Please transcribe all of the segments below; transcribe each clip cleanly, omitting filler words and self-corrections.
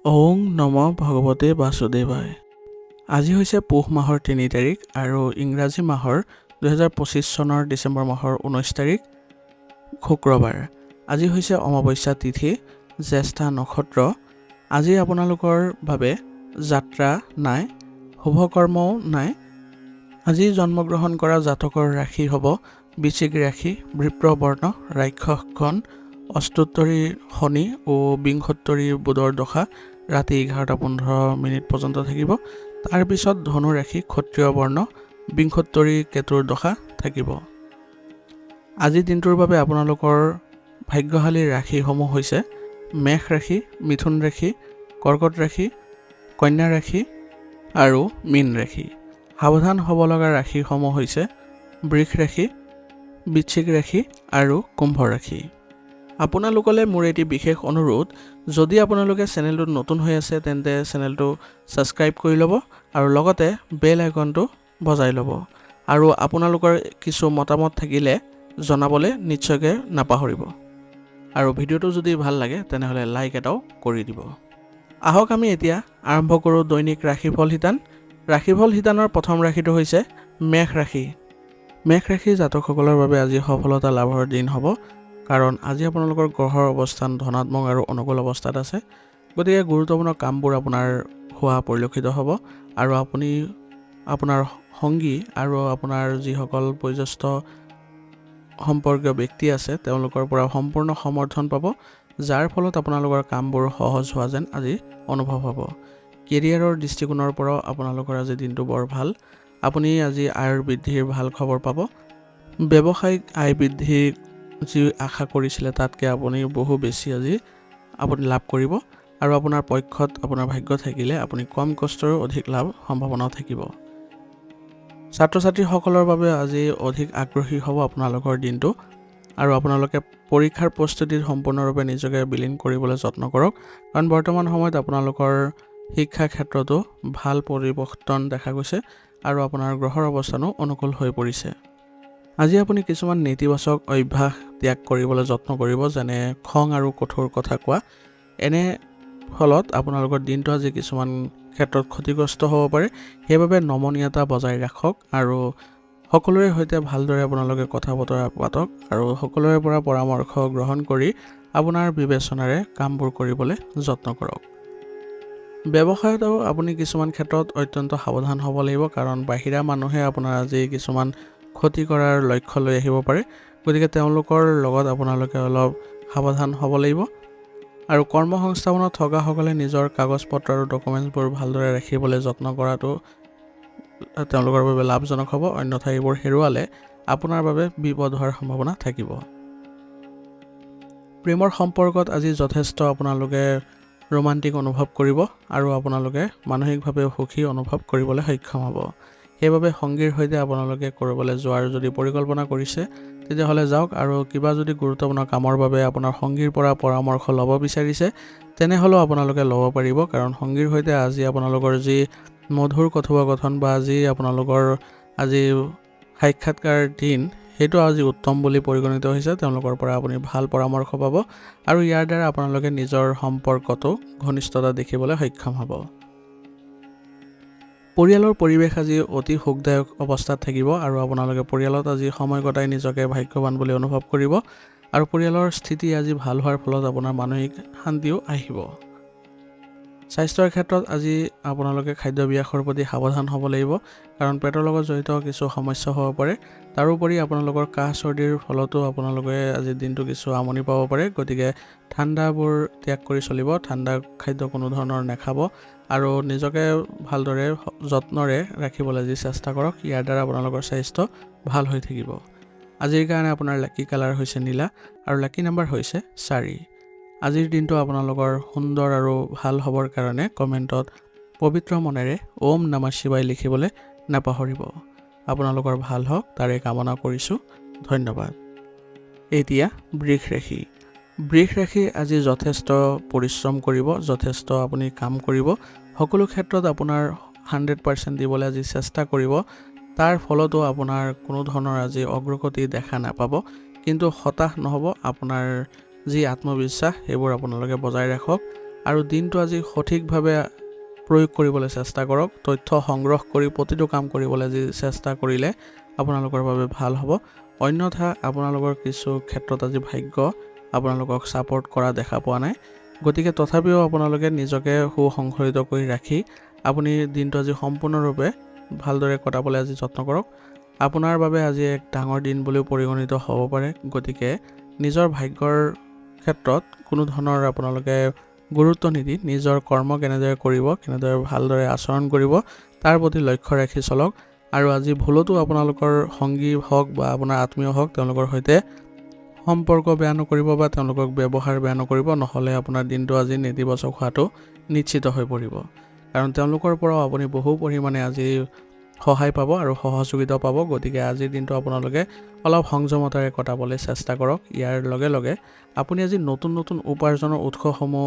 ওং নম ভগৱতে বাসুদেৱায়। আজি হৈছে পুহ মাহৰ ৩ তাৰিখ আৰু ইংৰাজী মাহৰ ২০২৫ চনৰ ডিচেম্বৰ মাহৰ ১৯ তাৰিখ শুক্ৰবাৰ। আজি হৈছে অমাৱস্যা তিথি, জ্যেষ্ঠা নক্ষত্ৰ। আজি আপোনালোকৰ বাবে যাত্ৰা নাই, শুভকৰ্মও নাই। আজি জন্মগ্ৰহণ কৰা জাতকৰ ৰাশি হ'ব বৃশ্চিক ৰাশি, বৃত্ৰ বৰ্ণ, ৰাক্ষসগণ, অষ্টোত্তৰী শনি ও বিংশোত্তৰী বুধৰ দশা ৰাতি 11:15 পৰ্যন্ত থাকিব। তাৰপিছত ধনু ৰাশি, ক্ষত্ৰিয় বৰ্ণ, বিংশোত্তৰী কেতুৰ দশা থাকিব। আজিৰ দিনটোৰ বাবে আপোনালোকৰ ভাগ্যশালী ৰাশিসমূহ হৈছে মেষ ৰাশি, মিথুন ৰাশি, কৰ্কট ৰাশি, কন্যা ৰাশি আৰু মীন ৰাশি। সাৱধান হ'ব লগা ৰাশিসমূহ হৈছে বৃষ ৰাশি, বৃশ্চিক ৰাশি আৰু কুম্ভ ৰাশি। আপোনালোকলৈ মোৰ এটি বিশেষ অনুৰোধ, যদি আপোনালোকে চেনেলটোত নতুন হৈ আছে তেন্তে চেনেলটো ছাবস্ক্ৰাইব কৰি ল'ব আৰু লগতে বেল আইকনটো বজাই ল'ব। আৰু আপোনালোকৰ কিছু মতামত থাকিলে জনাবলৈ নিশ্চয়কৈ নাপাহৰিব। আৰু ভিডিঅ'টো যদি ভাল লাগে তেনেহ'লে লাইক এটাও কৰি দিব। আহক আমি এতিয়া আৰম্ভ কৰোঁ দৈনিক ৰাশিফল শিতান। ৰাশিফল শিতানৰ প্ৰথম ৰাশিটো হৈছে মেষ ৰাশি। মেষ ৰাশি জাতকসকলৰ বাবে আজি সফলতা লাভৰ দিন হ'ব, কাৰণ আজি আপোনালোকৰ গ্ৰহৰ অৱস্থান ধনাত্মক আৰু অনুকূল অৱস্থাত আছে। গতিকে গুৰুত্বপূৰ্ণ কামবোৰ আপোনাৰ হোৱা পৰিলক্ষিত হ'ব আৰু আপুনি আপোনাৰ সংগী আৰু আপোনাৰ যিসকল বয়োজ্যেষ্ঠ সম্পৰ্কীয় ব্যক্তি আছে তেওঁলোকৰ পৰা সম্পূৰ্ণ সমৰ্থন পাব, যাৰ ফলত আপোনালোকৰ কামবোৰ সহজ হোৱা যেন আজি অনুভৱ হ'ব। কেৰিয়াৰৰ দৃষ্টিকোণৰ পৰাও আপোনালোকৰ আজি দিনটো বৰ ভাল। আপুনি আজি আয়ৰ বৃদ্ধিৰ ভাল খবৰ পাব। ব্যৱসায়িক আয় বৃদ্ধি যি আশা কৰিছিলে তাতকৈ আপুনি বহু বেছি আজি আপুনি লাভ কৰিব আৰু আপোনাৰ পক্ষত আপোনাৰ ভাগ্য থাকিলে আপুনি কম কষ্টৰো অধিক লাভ সম্ভাৱনাও থাকিব। ছাত্ৰ ছাত্ৰীসকলৰ বাবে আজি অধিক আগ্ৰহী হ'ব আপোনালোকৰ দিনটো আৰু আপোনালোকে পৰীক্ষাৰ প্ৰস্তুতিত সম্পূৰ্ণৰূপে নিজকে বিলীন কৰিবলৈ যত্ন কৰক, কাৰণ বৰ্তমান সময়ত আপোনালোকৰ শিক্ষা ক্ষেত্ৰতো ভাল পৰিৱৰ্তন দেখা গৈছে আৰু আপোনাৰ গ্ৰহৰ অৱস্থানো অনুকূল হৈ পৰিছে। আজি আপুনি কিছুমান নেতিবাচক অভ্যাস ত্যাগ কৰিবলৈ যত্ন কৰিব, যেনে খং আৰু কঠোৰ কথা কোৱা। এনে ফলত আপোনালোকৰ দিনটো আজি কিছুমান ক্ষেত্ৰত ক্ষতিগ্ৰস্ত হ'ব পাৰে। সেইবাবে নমনীয়তা বজাই ৰাখক আৰু সকলোৰে সৈতে ভালদৰে আপোনালোকে কথা বতৰা পাতক আৰু সকলোৰে পৰা পৰামৰ্শ গ্ৰহণ কৰি আপোনাৰ বিবেচনাৰে কামবোৰ কৰিবলৈ যত্ন কৰক। ব্যৱসায়তো আপুনি কিছুমান ক্ষেত্ৰত অত্যন্ত সাৱধান হ'ব লাগিব, কাৰণ বাহিৰা মানুহে আপোনাৰ আজি কিছুমান ক্ষতি কৰাৰ লক্ষ্য লৈ আহিব পাৰে। গতিকে তেওঁলোকৰ লগত আপোনালোকে অলপ সাৱধান হ'ব লাগিব। আৰু কৰ্মসংস্থাপনত থকাসকলে নিজৰ কাগজ পত্ৰ আৰু ডকুমেণ্টছবোৰ ভালদৰে ৰাখিবলৈ যত্ন কৰাটো তেওঁলোকৰ বাবে লাভজনক হ'ব, অন্যথা এইবোৰ হেৰুৱালে আপোনাৰ বাবে বিপদ হোৱাৰ সম্ভাৱনা থাকিব। প্ৰেমৰ সম্পৰ্কত আজি যথেষ্ট আপোনালোকে ৰোমান্টিক অনুভৱ কৰিব আৰু আপোনালোকে মানসিকভাৱে সুখী অনুভৱ কৰিবলৈ সক্ষম হ'ব। সেইবাবে সংগীৰ সৈতে আপোনালোকে ক'ৰবালৈ যোৱাৰ যদি পৰিকল্পনা কৰিছে তেতিয়াহ'লে যাওক, আৰু কিবা যদি গুৰুত্বপূৰ্ণ কামৰ বাবে আপোনাৰ সংগীৰ পৰা পৰামৰ্শ ল'ব বিচাৰিছে তেনেহ'লেও আপোনালোকে ল'ব পাৰিব, কাৰণ সংগীৰ সৈতে আজি আপোনালোকৰ যি মধুৰ কথোপকথন বা যি আপোনালোকৰ আজি সাক্ষাৎকাৰ দিন সেইটো আজি উত্তম বুলি পৰিগণিত হৈছে। তেওঁলোকৰ পৰা আপুনি ভাল পৰামৰ্শ পাব আৰু ইয়াৰ দ্বাৰা আপোনালোকে নিজৰ সম্পৰ্কটো ঘনিষ্ঠতা দেখিবলৈ সক্ষম হ'ব। পৰিয়ালৰ পৰিৱেশ আজি অতি সুখদায়ক অৱস্থাত থাকিব আৰু আপোনালোকে পৰিয়ালত আজি সময় কটাই নিজকে ভাগ্যৱান বুলি অনুভৱ কৰিব আৰু পৰিয়ালৰ স্থিতি আজি ভাল হোৱাৰ ফলত আপোনাৰ মানসিক শান্তিও আহিব। স্বাস্থ্যৰ ক্ষেত্ৰত আজি আপোনালোকে খাদ্যাভ্যাসৰ প্ৰতি সাৱধান হ'ব লাগিব, কাৰণ পেটৰ লগত জড়িত কিছু সমস্যা হ'ব পাৰে। তাৰোপৰি আপোনালোকৰ কাহ চৰ্দিৰ ফলতো আপোনালোকে আজিৰ দিনটো কিছু আমনি পাব পাৰে। গতিকে ঠাণ্ডাবোৰ ত্যাগ কৰি চলিব, ঠাণ্ডা খাদ্য কোনো ধৰণৰ নাখাব আৰু নিজকে ভালদৰে যত্নৰে ৰাখিবলৈ আজি চেষ্টা কৰক। ইয়াৰ দ্বাৰা আপোনালোকৰ স্বাস্থ্য ভাল হৈ থাকিব। আজিৰ কাৰণে আপোনাৰ লাকি কালাৰ হৈছে নীলা আৰু লাকি নাম্বাৰ হৈছে 4। আজিৰ দিনটো আপোনালোকৰ সুন্দৰ আৰু ভাল হ'বৰ কাৰণে কমেণ্টত পবিত্ৰ মনেৰে ওম নমঃ শিৱায় লিখিবলৈ নাপাহৰিব। আপোনালোকৰ ভাল হওক তাৰে কামনা কৰিছোঁ। ধন্যবাদ। এতিয়া বৃষ ৰাশি। বৃষ ৰাশি আজি যথেষ্ট পৰিশ্ৰম কৰিব, যথেষ্ট আপুনি কাম কৰিব, সকলো ক্ষেত্ৰত আপোনাৰ 100% দিবলৈ আজি চেষ্টা কৰিব। তাৰ ফলতো আপোনাৰ কোনো ধৰণৰ আজি অগ্ৰগতি দেখা নাপাব, কিন্তু হতাশ নহ'ব। আপোনাৰ যি আত্মবিশ্বাস সেইবোৰ আপোনালোকে বজাই ৰাখক আৰু দিনটো আজি সঠিকভাৱে প্ৰয়োগ কৰিবলৈ চেষ্টা কৰক। তথ্য সংগ্ৰহ কৰি প্ৰতিটো কাম কৰিবলৈ আজি চেষ্টা কৰিলে আপোনালোকৰ বাবে ভাল হ'ব। অন্যথা আপোনালোকৰ কিছু ক্ষেত্ৰত আজি ভাগ্য আপোনালোকক ছাপোৰ্ট কৰা দেখা পোৱা নাই। গতিকে তথাপিও আপোনালোকে নিজকে সুসংগঠিত কৰি ৰাখি আপুনি দিনটো আজি সম্পূৰ্ণৰূপে ভালদৰে কটাবলৈ আজি যত্ন কৰক। আপোনাৰ বাবে আজি এক ডাঙৰ দিন বুলিও পৰিগণিত হ'ব পাৰে। গতিকে নিজৰ ভাগ্যৰ ক্ষেত্ৰত কোনো ধৰণৰ আপোনালোকে গুৰুত্ব নিদি নিজৰ কৰ্ম কেনেদৰে কৰিব, কেনেদৰে ভালদৰে আচৰণ কৰিব তাৰ প্ৰতি লক্ষ্য ৰাখি চলক। আৰু আজি ভুলতো আপোনালোকৰ সংগী হওক বা আপোনাৰ আত্মীয় হওক তেওঁলোকৰ সৈতে সম্পৰ্ক বেয়া নকৰিব বা তেওঁলোকক ব্যৱহাৰ বেয়া নকৰিব, নহ'লে আপোনাৰ দিনটো আজি নেতিবাচক হোৱাটো নিশ্চিত হৈ পৰিব। কাৰণ তেওঁলোকৰ পৰাও আপুনি বহু পৰিমাণে আজি সহায় পাব আৰু সহযোগিতা পাব। গতিকে আজিৰ দিনটো আপোনালোকে অলপ সংযমতাৰে কটাবলৈ চেষ্টা কৰক। ইয়াৰ লগে লগে আপুনি আজি নতুন নতুন উপাৰ্জনৰ উৎসসমূহ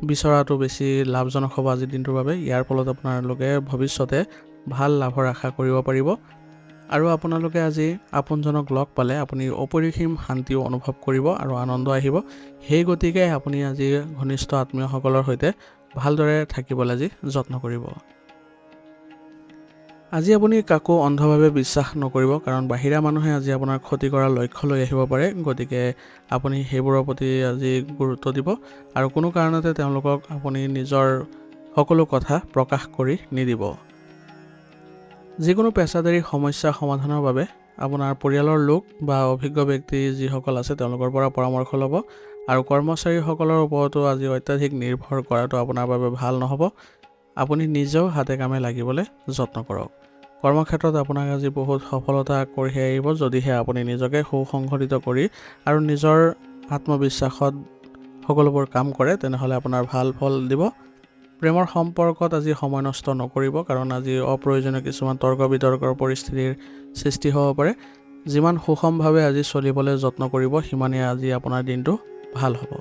বিচৰাটো বেছি লাভজনক হ'ব আজিৰ দিনটোৰ বাবে। ইয়াৰ ফলত আপোনালোকে ভৱিষ্যতে ভাল লাভৰ আশা কৰিব পাৰিব। আৰু আপোনালোকে আজি আপোনজনক লগ পালে আপুনি অপৰিসীম শান্তিও অনুভৱ কৰিব আৰু আনন্দ আহিব। সেই গতিকে আপুনি আজি ঘনিষ্ঠ আত্মীয়সকলৰ সৈতে ভালদৰে থাকিবলৈ আজি যত্ন কৰিব। আজি আপুনি কাকো অন্ধভাৱে বিশ্বাস নকৰিব, কাৰণ বাহিৰা মানুহে আজি আপোনাৰ ক্ষতি কৰাৰ লক্ষ্য লৈ আহিব পাৰে। গতিকে আপুনি সেইবোৰৰ প্ৰতি আজি গুৰুত্ব দিব আৰু কোনো কাৰণতে তেওঁলোকক আপুনি নিজৰ সকলো কথা প্ৰকাশ কৰি নিদিব। যিকোনো পেছাদাৰী সমস্যা সমাধানৰ বাবে আপোনাৰ পৰিয়ালৰ লোক বা অভিজ্ঞ ব্যক্তি যিসকল আছে তেওঁলোকৰ পৰা পৰামৰ্শ ল'ব। আৰু কৰ্মচাৰীসকলৰ ওপৰতো আজি অত্যাধিক নিৰ্ভৰ কৰাটো আপোনাৰ বাবে ভাল নহ'ব। আপুনি নিজেও হাতে কামে লাগিবলৈ যত্ন কৰক। কৰ্মক্ষেত্ৰত আপোনাক আজি বহুত সফলতা কঢ়িয়াই আহিব যদিহে আপুনি নিজকে সুসংগঠিত কৰি আৰু নিজৰ আত্মবিশ্বাসত সকলোবোৰ কাম কৰে, তেনেহ'লে আপোনাৰ ভাল ফল দিব। প্ৰেমৰ সম্পৰ্কত আজি সময় নষ্ট নকৰিব, কাৰণ আজি অপ্ৰয়োজনীয় কিছুমান তৰ্ক বিতৰ্কৰ পৰিস্থিতিৰ সৃষ্টি হ'ব পাৰে। যিমান সুষমভাৱে আজি চলিবলৈ যত্ন কৰিব সিমানেই আজি আপোনাৰ দিনটো ভাল হ'ব।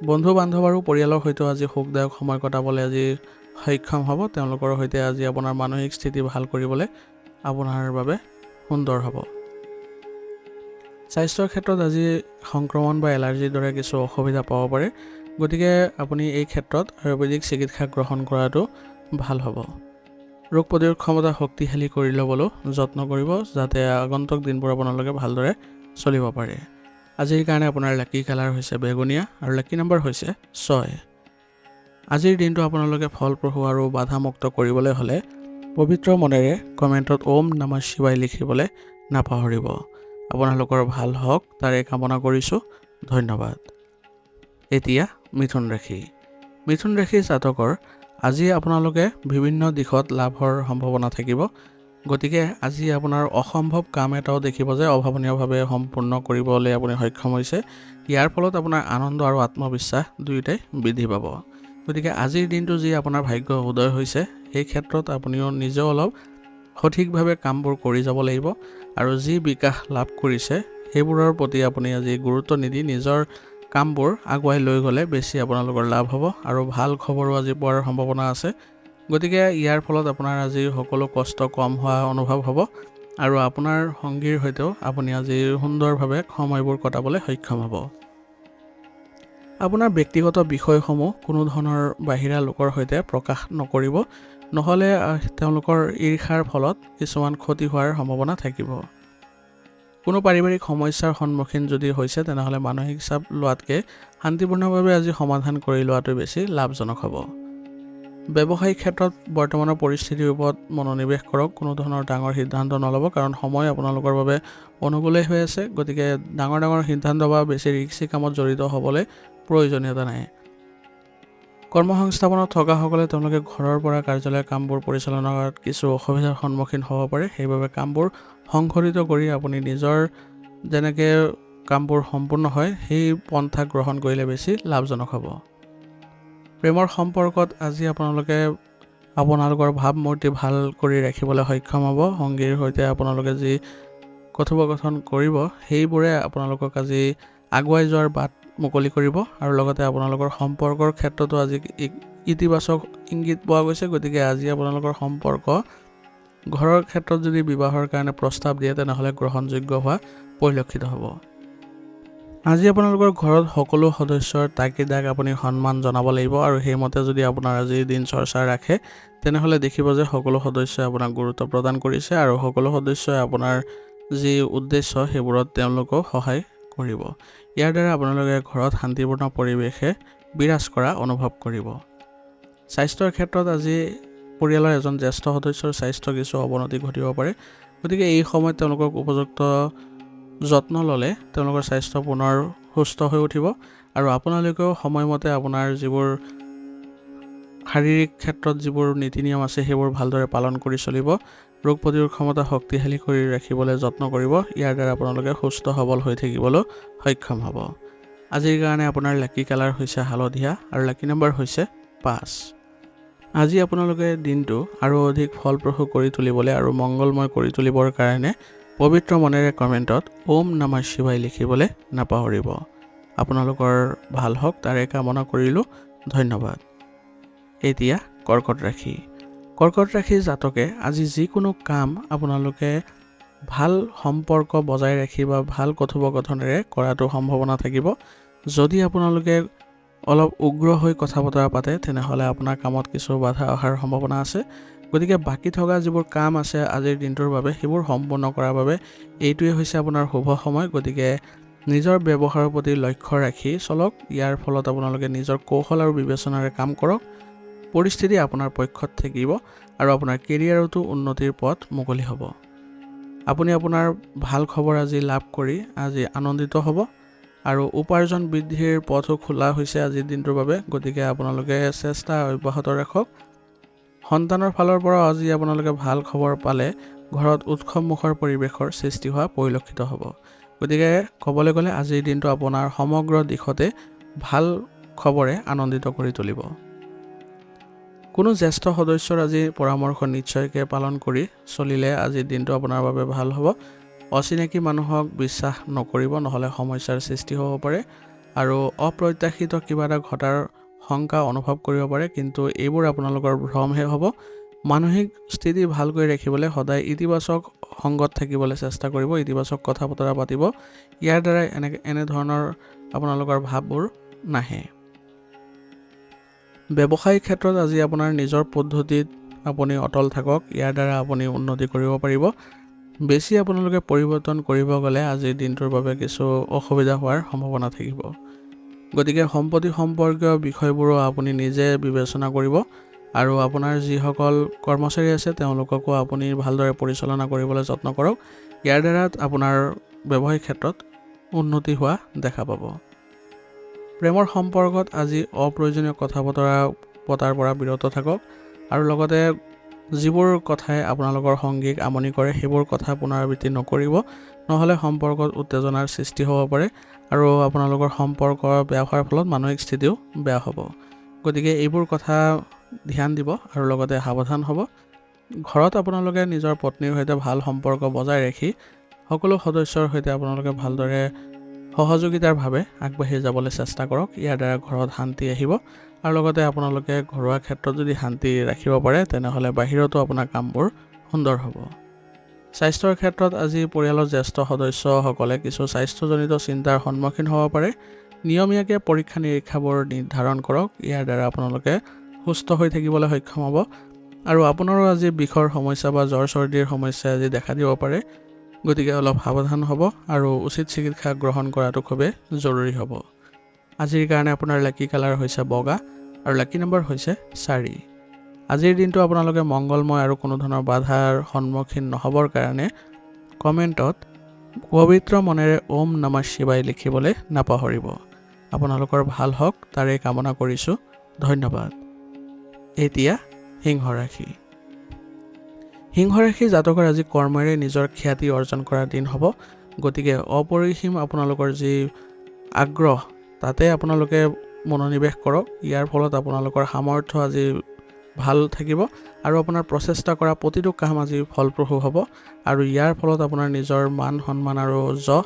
বন্ধু বান্ধৱ আৰু পৰিয়ালৰ সৈতেও আজি সুখদায়ক সময় কটাবলৈ আজি সক্ষম হ'ব। তেওঁলোকৰ সৈতে আজি আপোনাৰ মানসিক স্থিতি ভাল কৰিবলৈ আপোনাৰ বাবে সুন্দৰ হ'ব। স্বাস্থ্যৰ ক্ষেত্ৰত আজি সংক্ৰমণ বা এলাৰ্জিৰ দৰে কিছু অসুবিধা পাব পাৰে। গতিকে আপুনি এই ক্ষেত্ৰত আয়ুৰ্বেদিক চিকিৎসা গ্ৰহণ কৰাটো ভাল হ'ব। ৰোগ প্ৰতিৰোধ ক্ষমতা শক্তিশালী কৰি ল'বলৈ যত্ন কৰিব, যাতে আগন্তুক দিনবোৰ আপোনালোকে ভালদৰে চলিব পাৰে। আজিৰ কাৰণে আপোনাৰ লাকি কালাৰ হৈছে বেগুনীয়া আৰু লাকি নম্বৰ হৈছে 6। আজিৰ দিনটো আপোনালোকে ফলপ্ৰসূ আৰু বাধামুক্ত কৰিবলৈ হ'লে পবিত্ৰ মনেৰে কমেণ্টত ওম নমঃ শিৱায় লিখিবলৈ নাপাহৰিব। আপোনালোকৰ ভাল হওক তাৰে কামনা কৰিছোঁ। ধন্যবাদ। এতিয়া মিথুন ৰাশি। মিথুন ৰাশি জাতকৰ আজি আপোনালোকে বিভিন্ন দিশত লাভৰ সম্ভাৱনা থাকিব। গতিকে আজি আপোনাৰ অসম্ভৱ কাম এটাও দেখিব যে অভাৱনীয়ভাৱে সম্পূৰ্ণ কৰিবলৈ আপুনি সক্ষম হৈছে। ইয়াৰ ফলত আপোনাৰ আনন্দ আৰু আত্মবিশ্বাস দুয়োটাই বৃদ্ধি পাব। গতিকে আজিৰ দিনটো যি আপোনাৰ ভাগ্য উদয় হৈছে সেই ক্ষেত্ৰত আপুনিও নিজেও অলপ সঠিকভাৱে কামবোৰ কৰি যাব লাগিব। আৰু যি বিকাশ লাভ কৰিছে সেইবোৰৰ প্ৰতি আপুনি আজি গুৰুত্ব নিদি নিজৰ কামবোৰ আগুৱাই লৈ গ'লে বেছি আপোনালোকৰ লাভ হ'ব আৰু ভাল খবৰো আজি পোৱাৰ সম্ভাৱনা আছে। গতিকে ইয়াৰ ফলত আপোনাৰ আজি সকলো কষ্ট কম হোৱা অনুভৱ হ'ব আৰু আপোনাৰ সংগীৰ সৈতেও আপুনি আজি সুন্দৰভাৱে সময়বোৰ কটাবলৈ সক্ষম হ'ব। আপোনাৰ ব্যক্তিগত বিষয়সমূহ কোনো ধৰণৰ বাহিৰা লোকৰ সৈতে প্ৰকাশ নকৰিব, নহ'লে তেওঁলোকৰ ঈৰ্ষাৰ ফলত কিছুমান ক্ষতি হোৱাৰ সম্ভাৱনা থাকিব। কোনো পাৰিবাৰিক সমস্যাৰ সন্মুখীন যদি হৈছে তেনেহ'লে মানসিক চাপ লোৱাতকৈ শান্তিপূৰ্ণভাৱে আজি সমাধান কৰি লোৱাটো বেছি লাভজনক হ'ব। ব্যৱসায়িক ক্ষেত্ৰত বৰ্তমানৰ পৰিস্থিতিৰ ওপৰত মনোনিৱেশ কৰক। কোনো ধৰণৰ ডাঙৰ সিদ্ধান্ত নল'ব, কাৰণ সময় আপোনালোকৰ বাবে অনুকূলেই হৈ আছে। গতিকে ডাঙৰ ডাঙৰ সিদ্ধান্ত বা বেছি ৰিস্কি কামত জড়িত হ'বলৈ প্ৰয়োজনীয়তা নাই। কৰ্মসংস্থাপনত থকাসকলে তেওঁলোকে ঘৰৰ পৰা কাৰ্যালয়ৰ কামবোৰ পৰিচালনা কৰাত কিছু অসুবিধাৰ সন্মুখীন হ'ব পাৰে। সেইবাবে কামবোৰ সংঘটিত কৰি আপুনি নিজৰ যেনেকৈ কামবোৰ সম্পূৰ্ণ হয় সেই পন্থা গ্ৰহণ কৰিলে বেছি লাভজনক হ'ব। প্ৰেমৰ সম্পৰ্কত আজি আপোনালোকে আপোনালোকৰ ভাৱমূৰ্তি ভাল কৰি ৰাখিবলৈ সক্ষম হ'ব। সংগীৰ সৈতে আপোনালোকে যি কথোপকথন কৰিব সেইবোৰে আপোনালোকক আজি আগুৱাই যোৱাৰ বাট মুকলি কৰিব আৰু লগতে আপোনালোকৰ সম্পৰ্কৰ ক্ষেত্ৰতো আজি ইতিবাচক ইংগিত পোৱা গৈছে। গতিকে আজি আপোনালোকৰ সম্পৰ্ক ঘৰৰ ক্ষেত্ৰত যদি বিবাহৰ কাৰণে প্ৰস্তাৱ দিয়ে তেনেহ'লে গ্ৰহণযোগ্য হোৱা পৰিলক্ষিত হ'ব। আজি আপোনালোকৰ ঘৰত সকলো সদস্যৰ তাগিদাক আপুনি সন্মান জনাব লাগিব আৰু সেইমতে যদি আপোনাৰ আজি দিন চৰ্চা ৰাখে তেনেহ'লে দেখিব যে সকলো সদস্যই আপোনাক গুৰুত্ব প্ৰদান কৰিছে আৰু সকলো সদস্যই আপোনাৰ যি উদ্দেশ্য সেইবোৰত তেওঁলোকক সহায় কৰিব। ইয়াৰ দ্বাৰা আপোনালোকে ঘৰত শান্তিপূৰ্ণ পৰিৱেশে বিৰাজ কৰা অনুভৱ কৰিব। স্বাস্থ্যৰ ক্ষেত্ৰত আজি পৰিয়ালৰ এজন জ্যেষ্ঠ সদস্যৰ স্বাস্থ্য কিছু অৱনতি ঘটিব পাৰে, গতিকে এই সময়ত তেওঁলোকক উপযুক্ত যত্ন ল'লে তেওঁলোকৰ স্বাস্থ্য পুনৰ সুস্থ হৈ উঠিব আৰু আপোনালোকেও সময়মতে আপোনাৰ যিবোৰ শাৰীৰিক ক্ষেত্ৰত যিবোৰ নীতি নিয়ম আছে সেইবোৰ ভালদৰে পালন কৰি চলিব। ৰোগ প্ৰতিৰোধ ক্ষমতা শক্তিশালী কৰি ৰাখিবলৈ যত্ন কৰিব। ইয়াৰ দ্বাৰা আপোনালোকে সুস্থ সবল হৈ থাকিবলৈ সক্ষম হ'ব। আজিৰ কাৰণে আপোনাৰ লাকি কালাৰ হৈছে হালধীয়া আৰু লাকি নম্বৰ হৈছে 5। আজি আপোনালোকে দিনটো আৰু অধিক ফলপ্ৰসূ কৰি তুলিবলৈ আৰু মংগলময় কৰি তুলিবৰ কাৰণে পবিত্ৰ মনেৰে কমেণ্টত ওম নমঃ শিৱায় লিখিবলৈ নাপাহৰিব। আপোনালোকৰ ভাল হওক তাৰে কামনা কৰিলোঁ। ধন্যবাদ। এতিয়া কৰ্কট ৰাশি। কৰ্কট ৰাশিৰ জাতকে আজি যিকোনো কাম আপোনালোকে ভাল সম্পৰ্ক বজাই ৰাখি বা ভাল কথোপকথনেৰে কৰাটো সম্ভাৱনা থাকিব। যদি আপোনালোকে অলপ উগ্ৰ হৈ কথা বতৰা পাতে তেনেহ'লে আপোনাৰ কামত কিছু বাধা অহাৰ সম্ভাৱনা আছে। গতিকে বাকী থকা যিবোৰ কাম আছে আজিৰ দিনটোৰ বাবে সেইবোৰ সম্পূৰ্ণ কৰাৰ বাবে এইটোৱে হৈছে আপোনাৰ শুভ সময়। গতিকে নিজৰ ব্যৱহাৰৰ প্ৰতি লক্ষ্য ৰাখি চলক। ইয়াৰ ফলত আপোনালোকে নিজৰ কৌশল আৰু বিবেচনাৰে কাম কৰক। পৰিস্থিতি আপোনাৰ পক্ষত থাকিব আৰু আপোনাৰ কেৰিয়াৰতো উন্নতিৰ পথ মুকলি হ'ব। আপুনি আপোনাৰ ভাল খবৰ আজি লাভ কৰি আজি আনন্দিত হ'ব আৰু উপাৰ্জন বৃদ্ধিৰ পথো খোলা হৈছে আজিৰ দিনটোৰ বাবে। গতিকে আপোনালোকে চেষ্টা অব্যাহত ৰাখক। সন্তানৰ ফালৰ পৰা আজি আপোনালোকে ভাল খবৰ পালে ঘৰত উৎসৱমুখৰ পৰিৱেশৰ সৃষ্টি হোৱা পৰিলক্ষিত হ'ব। গতিকে ক'বলৈ গ'লে আজিৰ দিনটো আপোনাৰ সমগ্ৰ দিশতে ভাল খবৰে আনন্দিত কৰি তুলিব। কোনো জ্যেষ্ঠ সদস্যৰ আজি পৰামৰ্শ নিশ্চয়কৈ পালন কৰি চলিলে আজিৰ দিনটো আপোনাৰ বাবে ভাল হ'ব। অচিনাকি মানুহক বিশ্বাস নকৰিব, নহ'লে সমস্যাৰ সৃষ্টি হ'ব পাৰে আৰু অপ্ৰত্যাশিত কিবা এটা ঘটাৰ শংকা অনুভৱ কৰিব পাৰে, কিন্তু এইবোৰ আপোনালোকৰ ভ্ৰমহে হ'ব। মানসিক স্থিতি ভাল কৰি ৰাখিবলৈ সদায় ইতিবাচক সংগত থাকিবলৈ চেষ্টা কৰিব, ইতিবাচক কথা বতৰা পাতিব। ইয়াৰ দ্বাৰাই এনেধৰণৰ আপোনালোকৰ ভাৱবোৰ নাহে। ব্যৱসায়িক ক্ষেত্ৰত আজি আপোনাৰ নিজৰ পদ্ধতিত আপুনি অটল থাকক। ইয়াৰ দ্বাৰা আপুনি উন্নতি কৰিব পাৰিব। বেছি আপোনালোকে পৰিৱৰ্তন কৰিব গ'লে আজিৰ দিনটোৰ বাবে কিছু অসুবিধা হোৱাৰ সম্ভাৱনা থাকিব। গতিকে সম্পত্তি সম্পৰ্কীয় বিষয়বোৰো আপুনি নিজে বিবেচনা কৰিব আৰু আপোনাৰ যিসকল কৰ্মচাৰী আছে তেওঁলোককো আপুনি ভালদৰে পৰিচালনা কৰিবলৈ যত্ন কৰক। ইয়াৰ দ্বাৰা আপোনাৰ ব্যৱসায়িক ক্ষেত্ৰত উন্নতি হোৱা দেখা পাব। প্ৰেমৰ সম্পৰ্কত আজি অপ্ৰয়োজনীয় কথা বতৰা পতাৰ পৰা বিৰত থাকক আৰু লগতে যিবোৰ কথাই আপোনালোকৰ সংগীক আমনি কৰে সেইবোৰ কথা পুনৰাবৃত্তি নকৰিব, নহ'লে সম্পৰ্কত উত্তেজনাৰ সৃষ্টি হ'ব পাৰে আৰু আপোনালোকৰ সম্পৰ্ক বেয়া হোৱাৰ ফলত মানসিক স্থিতিও বেয়া হ'ব। গতিকে এইবোৰ কথা ধ্যান দিব আৰু লগতে সাৱধান হ'ব। ঘৰত আপোনালোকে নিজৰ পত্নীৰ সৈতে ভাল সম্পৰ্ক বজাই ৰাখি সকলো সদস্যৰ সৈতে আপোনালোকে ভালদৰে সহযোগিতাৰ ভাৱে আগবাঢ়ি যাবলৈ চেষ্টা কৰক। ইয়াৰ দ্বাৰা ঘৰত শান্তি আহিব আৰু লগতে আপোনালোকে ঘৰুৱা ক্ষেত্ৰত যদি শান্তি ৰাখিব পাৰে তেনেহ'লে বাহিৰতো আপোনাৰ কামবোৰ সুন্দৰ হ'ব। স্বাস্থ্যৰ ক্ষেত্ৰত আজি পৰিয়ালৰ জ্যেষ্ঠ সদস্যসকলে কিছু স্বাস্থ্যজনিত চিন্তাৰ সন্মুখীন হ'ব পাৰে। নিয়মীয়াকৈ পৰীক্ষা নিৰীক্ষাবোৰ নিৰ্ধাৰণ কৰক। ইয়াৰ দ্বাৰা আপোনালোকে সুস্থ হৈ থাকিবলৈ সক্ষম হ'ব আৰু আপোনাৰো আজি বিষৰ সমস্যা বা জ্বৰ চৰ্দিৰ সমস্যা আজি দেখা দিব পাৰে। গতিকে অলপ সাৱধান হ'ব আৰু উচিত চিকিৎসা গ্ৰহণ কৰাটো খুবেই জৰুৰী হ'ব। আজিৰ কাৰণে আপোনাৰ লাকি কালাৰ হৈছে বগা আৰু লাকি নম্বৰ হৈছে 4। আজিৰ দিনটো আপোনালোকে মংগলময় আৰু কোনো ধৰণৰ বাধাৰ সন্মুখীন নহ'বৰ কাৰণে কমেণ্টত পবিত্ৰ মনেৰে ওম নমঃ শিৱায় লিখিবলৈ নাপাহৰিব। আপোনালোকৰ ভাল হওক তাৰে কামনা কৰিছোঁ। ধন্যবাদ। এতিয়া সিংহ ৰাশি। সিংহ ৰাশি জাতকৰ আজি কৰ্মৰে নিজৰ খ্যাতি অৰ্জন কৰাৰ দিন হ'ব। গতিকে অপৰিসীম আপোনালোকৰ যি আগ্ৰহ তাতে আপোনালোকে মনোনিৱেশ কৰক। ইয়াৰ ফলত আপোনালোকৰ সামৰ্থ্য আজি ভাল থাকিব আৰু আপোনাৰ প্ৰচেষ্টা কৰা প্ৰতিটো কাম আজি ফলপ্ৰসূ হ'ব আৰু ইয়াৰ ফলত আপোনাৰ নিজৰ মান সন্মান আৰু যশ